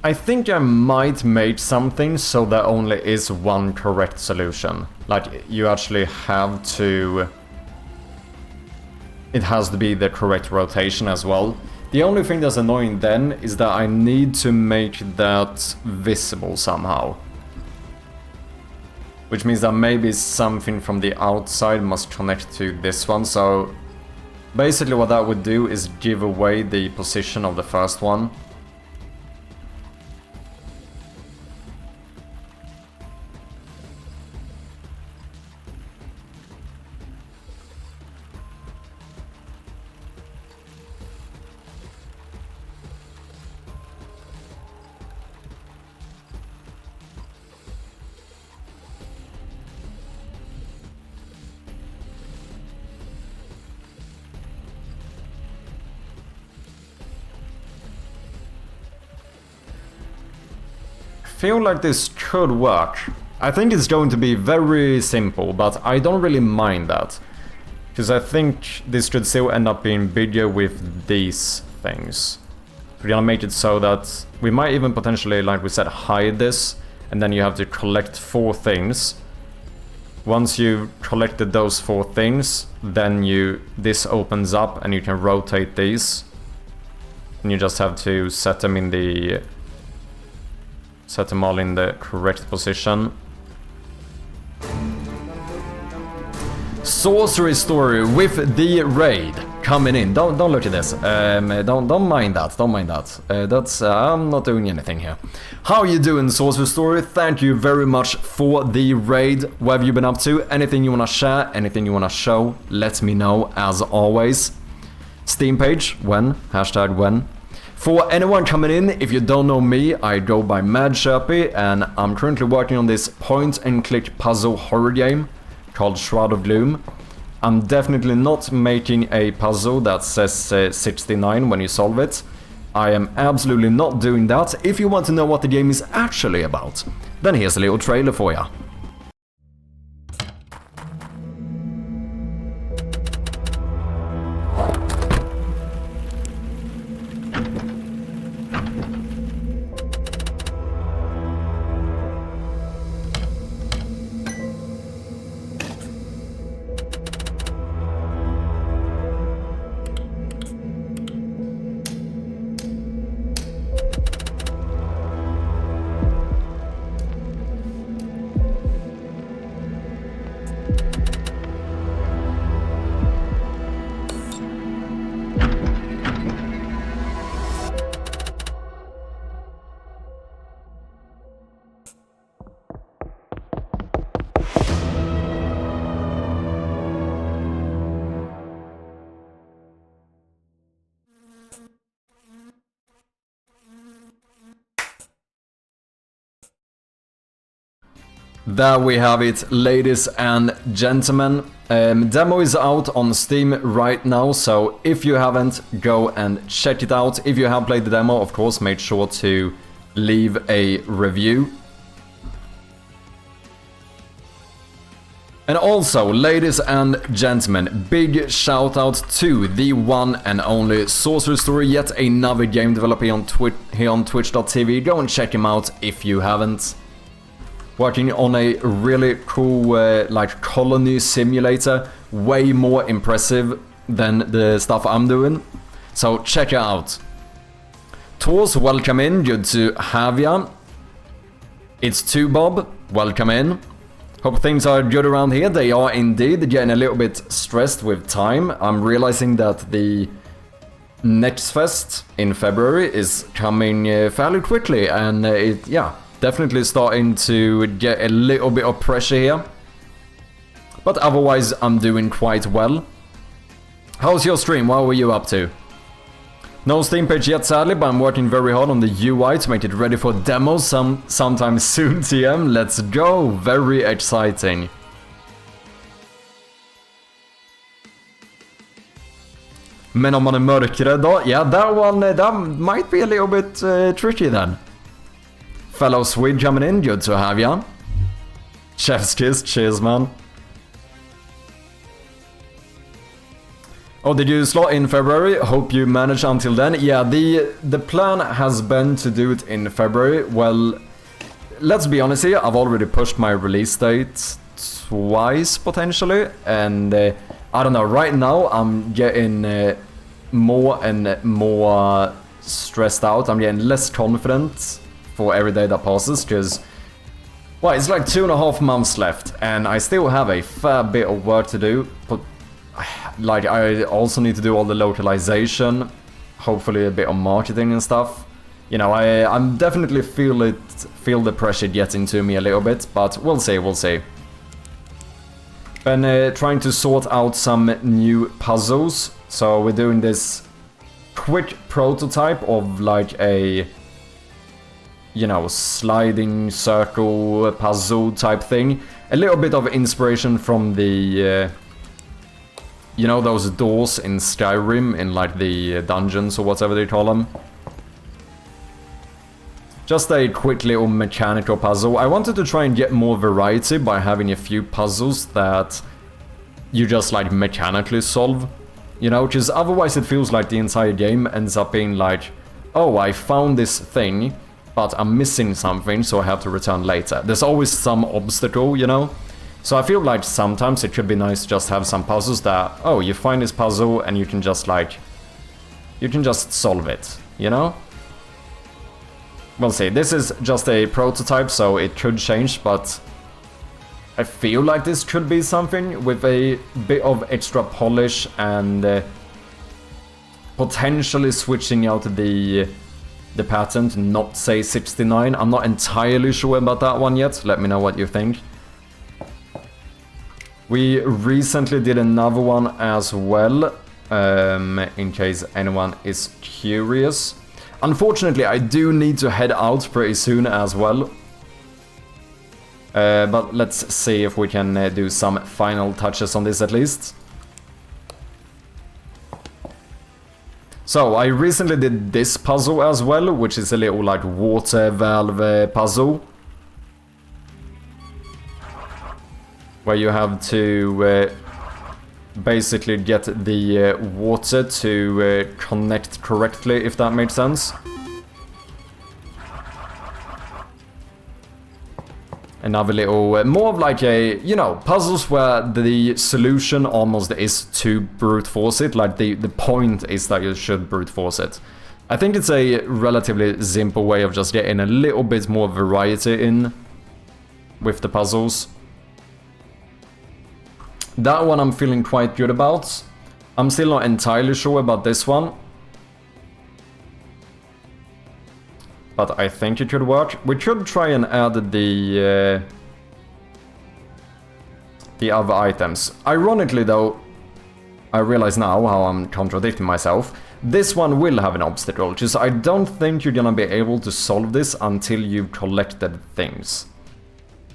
I think I might make something so there only is one correct solution. Like, you actually have to... It has to be the correct rotation as well. The only thing that's annoying then is that I need to make that visible somehow. Which means that maybe something from the outside must connect to this one, so... Basically what that would do is give away the position of the first one. I feel like this could work. I think it's going to be very simple, but I don't really mind that. Because I think this should still end up being bigger with these things. We're gonna make it so that we might even potentially, like we said, hide this, and then you have to collect 4 things. Once you've collected those 4 things, then this opens up and you can rotate these. And you just have to set them in the... Set them all in the correct position. Sorcery story with the raid coming in. Don't look at this. Don't mind that. Don't mind that. That's I'm not doing anything here. How you doing, Sorcery story? Thank you very much for the raid. What have you been up to? Anything you wanna share? Anything you wanna show? Let me know as always. Steam page when? Hashtag when. For anyone coming in, if you don't know me, I go by MadSherpy, and I'm currently working on this point-and-click puzzle horror game called Shroud of Gloom. I'm definitely not making a puzzle that says 69 when you solve it. I am absolutely not doing that. If you want to know what the game is actually about, then here's a little trailer for ya. There we have it, ladies and gentlemen. Demo is out on Steam right now, so if you haven't, go and check it out. If you have played the demo, of course, make sure to leave a review. And also, ladies and gentlemen, big shout out to the one and only Sorcery Story, yet another game developer here on Twitch.tv. Go and check him out if you haven't. Working on a really cool, like, colony simulator. Way more impressive than the stuff I'm doing. So check it out. Tors, welcome in. Good to have ya. It's 2Bob. Welcome in. Hope things are good around here. They are indeed. Getting a little bit stressed with time. I'm realizing that the Next Fest in February is coming fairly quickly, and definitely starting to get a little bit of pressure here. But otherwise, I'm doing quite well. How's your stream? What were you up to? No Steam page yet, sadly, but I'm working very hard on the UI to make it ready for demos sometime soon, TM. Let's go! Very exciting. Men om man är mörkrädd då? Yeah, that might be a little bit tricky then. Fellow Swede coming in, good to have ya. Chef's kiss, cheers man. Oh, did you slot in February? Hope you manage until then. Yeah, the plan has been to do it in February. Well, let's be honest here, I've already pushed my release date twice potentially, and I don't know, right now I'm getting more and more stressed out. I'm getting less confident for every day that passes, because, well, it's like 2.5 months left, and I still have a fair bit of work to do, but like I also need to do all the localization, hopefully a bit of marketing and stuff. You know, I'm definitely feel the pressure getting to me a little bit, but we'll see. Been trying to sort out some new puzzles, so we're doing this quick prototype of like a, you know, sliding circle puzzle type thing. A little bit of inspiration from the you know, those doors in Skyrim, in like the dungeons or whatever they call them. Just a quick little mechanical puzzle. I wanted to try and get more variety by having a few puzzles that you just like mechanically solve. You know, because otherwise it feels like the entire game ends up being like, oh, I found this thing, but I'm missing something, so I have to return later. There's always some obstacle, you know? So I feel like sometimes it could be nice to just have some puzzles that, oh, you find this puzzle and you can just like, you can just solve it, you know? We'll see. This is just a prototype, so it could change, but I feel like this could be something with a bit of extra polish and potentially switching out the pattern to not say 69. I'm not entirely sure about that one yet. Let me know what you think. We recently did another one as well, in case anyone is curious. Unfortunately, I do need to head out pretty soon as well. But let's see if we can do some final touches on this at least. So, I recently did this puzzle as well, which is a little like water valve puzzle. Where you have to basically get the water to connect correctly, if that makes sense. Another little, more of like a, you know, puzzles where the solution almost is to brute force it, like the point is that you should brute force it. I think it's a relatively simple way of just getting a little bit more variety in with the puzzles. That one I'm feeling quite good about. I'm still not entirely sure about this one, but I think it could work. We could try and add the other items. Ironically though, I realize now how I'm contradicting myself. This one will have an obstacle, because I don't think you're gonna be able to solve this until you've collected things.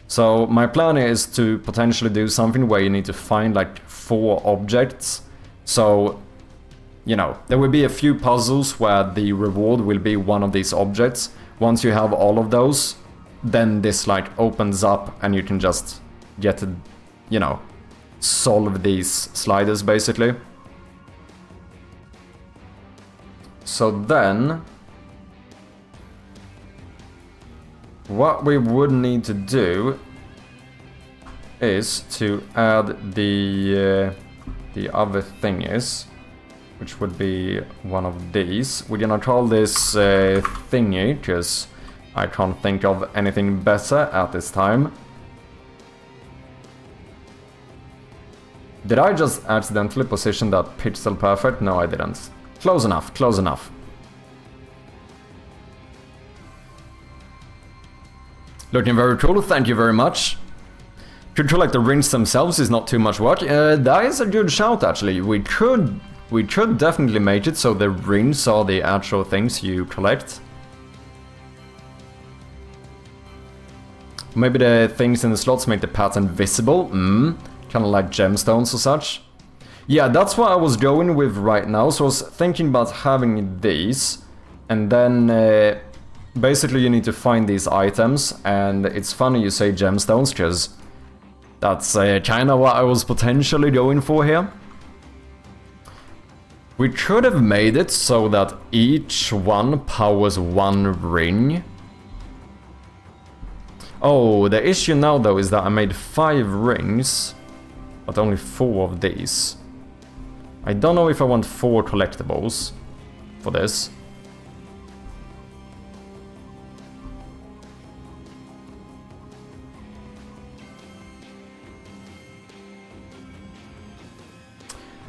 So my plan is to potentially do something where you need to find like 4 objects. So, you know, there will be a few puzzles where the reward will be one of these objects. Once you have all of those, then this like opens up and you can just get to, you know, solve these sliders basically. So then, what we would need to do is to add the other thingies, which would be one of these. We're gonna call this thingy, because I can't think of anything better at this time. Did I just accidentally position that pixel perfect? No, I didn't. Close enough, close enough. Looking very cool, thank you very much. Control like the rings themselves is not too much work. That is a good shout actually. We could definitely make it so the rings are the actual things you collect. Maybe the things in the slots make the pattern visible. Kind of like gemstones or such. Yeah, that's what I was going with right now. So I was thinking about having these. And then basically you need to find these items. And it's funny you say gemstones because that's kind of what I was potentially going for here. We could have made it so that each one powers one ring. Oh, the issue now though is that I made 5 rings, but only 4 of these. I don't know if I want 4 collectibles for this.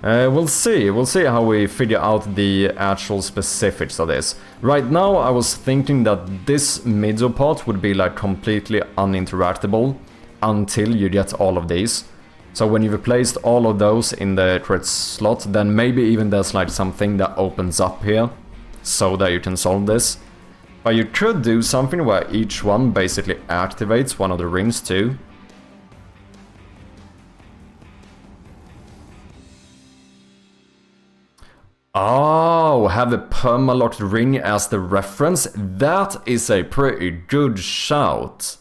We'll see how we figure out the actual specifics of this. Right now I was thinking that this middle part would be like completely uninteractable until you get all of these. So when you've placed all of those in the correct slot, then maybe even there's like something that opens up here so that you can solve this. But you could do something where each one basically activates one of the rings too. Oh, have a permalocked ring as the reference? That is a pretty good shout.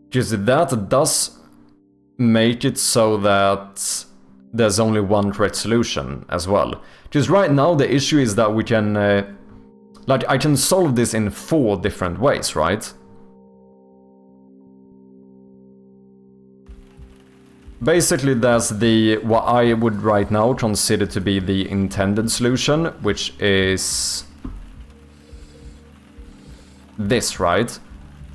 Because that does make it so that there's only one correct solution as well. Because right now the issue is that we can... like, I can solve this in 4 different ways, right? Basically, there's the what I would right now consider to be the intended solution, which is this, right?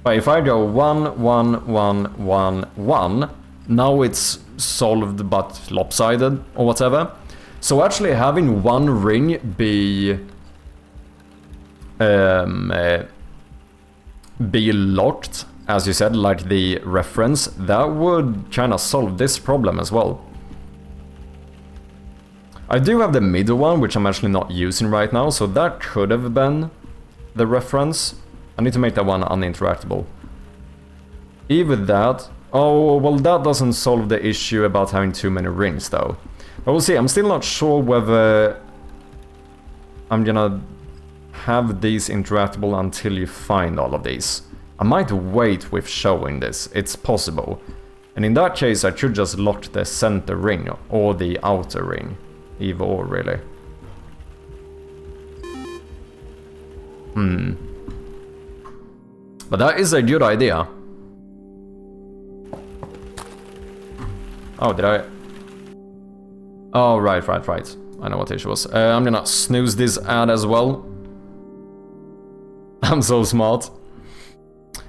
But if I go 1, 1, 1, 1, 1, now it's solved but lopsided or whatever. So actually having one ring be locked, as you said, like the reference, that would kind of solve this problem as well. I do have the middle one, which I'm actually not using right now, so that could have been the reference. I need to make that one uninteractable. Either that... oh, well that doesn't solve the issue about having too many rings though. But we'll see, I'm still not sure whether I'm gonna have these interactable until you find all of these. I might wait with showing this, it's possible. And in that case I should just lock the center ring or the outer ring. Either or, really. But that is a good idea. Oh, did I... oh, right. I know what the issue was. I'm gonna snooze this ad as well. I'm so smart.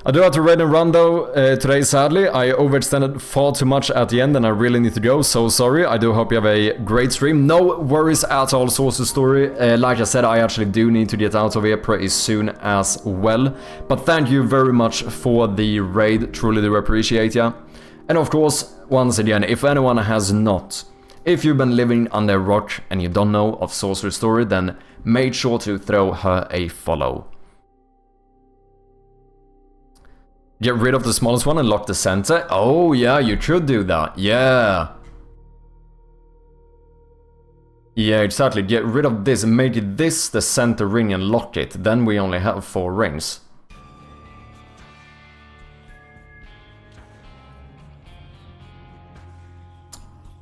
I do have to read and run though today, sadly. I overextended far too much at the end and I really need to go, so sorry. I do hope you have a great stream. No worries at all, Source's Story. Like I said, I actually do need to get out of here pretty soon as well. But thank you very much for the raid, truly do appreciate ya. And of course, once again, if anyone has not, if you've been living under a rock and you don't know of Sorcerer's Story, then make sure to throw her a follow. Get rid of the smallest one and lock the center? Oh yeah, you could do that, yeah. Yeah, exactly, get rid of this and make this the center ring and lock it, then we only have 4 rings.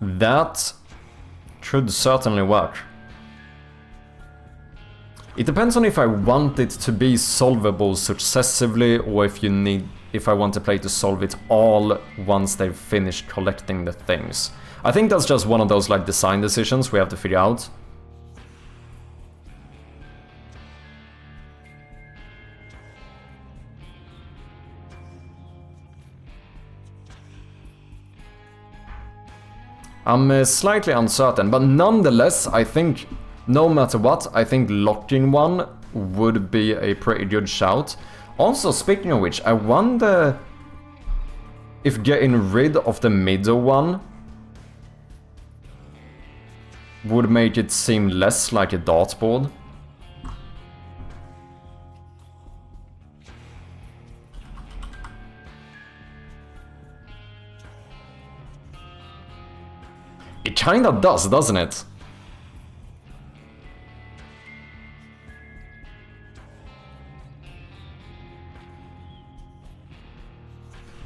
That should certainly work. It depends on if I want it to be solvable successively or if I want to play to solve it all once they've finished collecting the things. I think that's just one of those like design decisions we have to figure out. I'm slightly uncertain, but nonetheless, I think, no matter what, I think locking one would be a pretty good shout. Also, speaking of which, I wonder if getting rid of the middle one would make it seem less like a dartboard. It kinda does, doesn't it?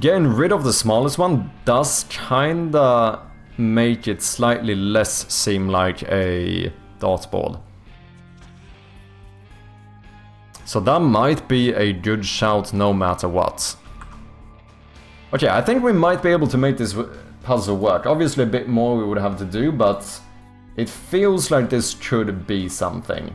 Getting rid of the smallest one does kinda make it slightly less seem like a dartboard. So that might be a good shout no matter what. Okay, I think we might be able to make this puzzle work. Obviously a bit more we would have to do, but it feels like this could be something.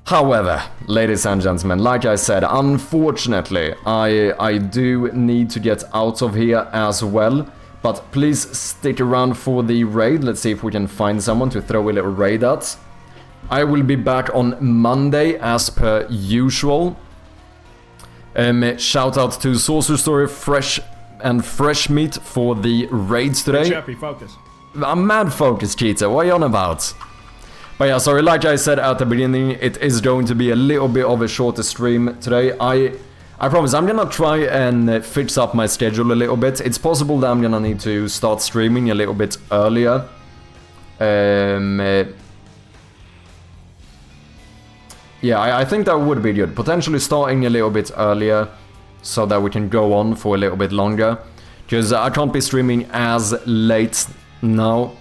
However, ladies and gentlemen, like I said, unfortunately, I do need to get out of here as well. But please stick around for the raid. Let's see if we can find someone to throw a little raid at. I will be back on Monday as per usual. Shout out to Saucer Story Fresh Meat for the raids today. Hey, Chappie, focus. I'm mad focused, cheater. What are you on about? But yeah, sorry, like I said at the beginning, it is going to be a little bit of a shorter stream today. I promise I'm gonna try and fix up my schedule a little bit. It's possible that I'm gonna need to start streaming a little bit earlier. Yeah, I think that would be good. Potentially starting a little bit earlier so that we can go on for a little bit longer. Because I can't be streaming as late now.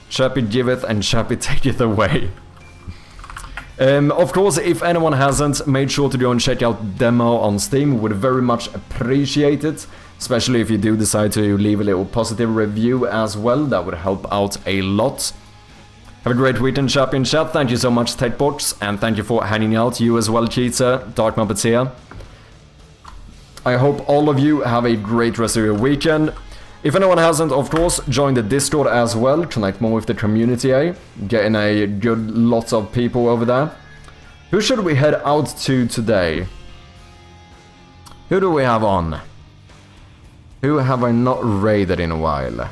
Chappie giveth and Chappie taketh away. Of course, if anyone hasn't, made sure to go and check out demo on Steam. Would very much appreciate it. Especially if you do decide to leave a little positive review as well. That would help out a lot. Have a great weekend, Chappie in chat. Thank you so much, Techbox. And thank you for hanging out. You as well, Cheater. Dark Muppets here. I hope all of you have a great rest of your weekend. If anyone hasn't, of course, join the Discord as well. Connect more with the community, eh? Getting a good lot of people over there. Who should we head out to today? Who do we have on? Who have I not raided in a while?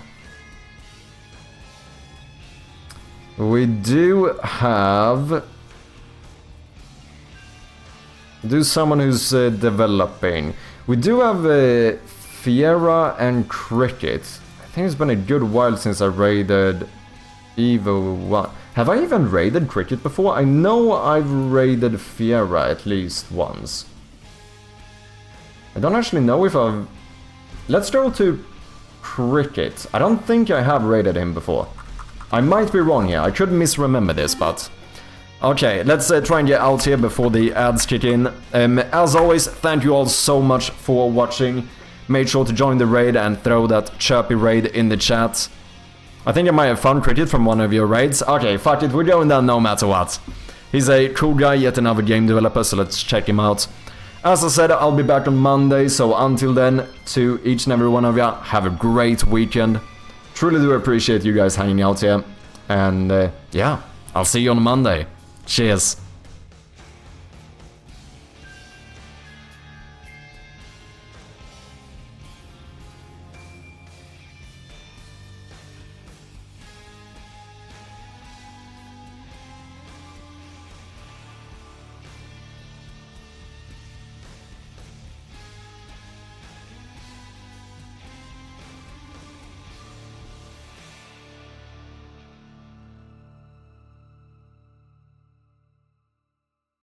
We do have... someone who's developing. We do have Fiera and Cricket. I think it's been a good while since I raided Evo 1. Have I even raided Cricket before? I know I've raided Fiera at least once. I don't actually know if I've... Let's go to Cricket. I don't think I have raided him before. I might be wrong here. I could misremember this, but... Okay, let's try and get out here before the ads kick in. As always, thank you all so much for watching. Make sure to join the raid and throw that chirpy raid in the chat. I think I might have found Cricket from one of your raids. Okay, fuck it, we're going down no matter what. He's a cool guy, yet another game developer, so let's check him out. As I said, I'll be back on Monday, so until then, to each and every one of you, have a great weekend. Truly do appreciate you guys hanging out here. And yeah, I'll see you on Monday. Cheers.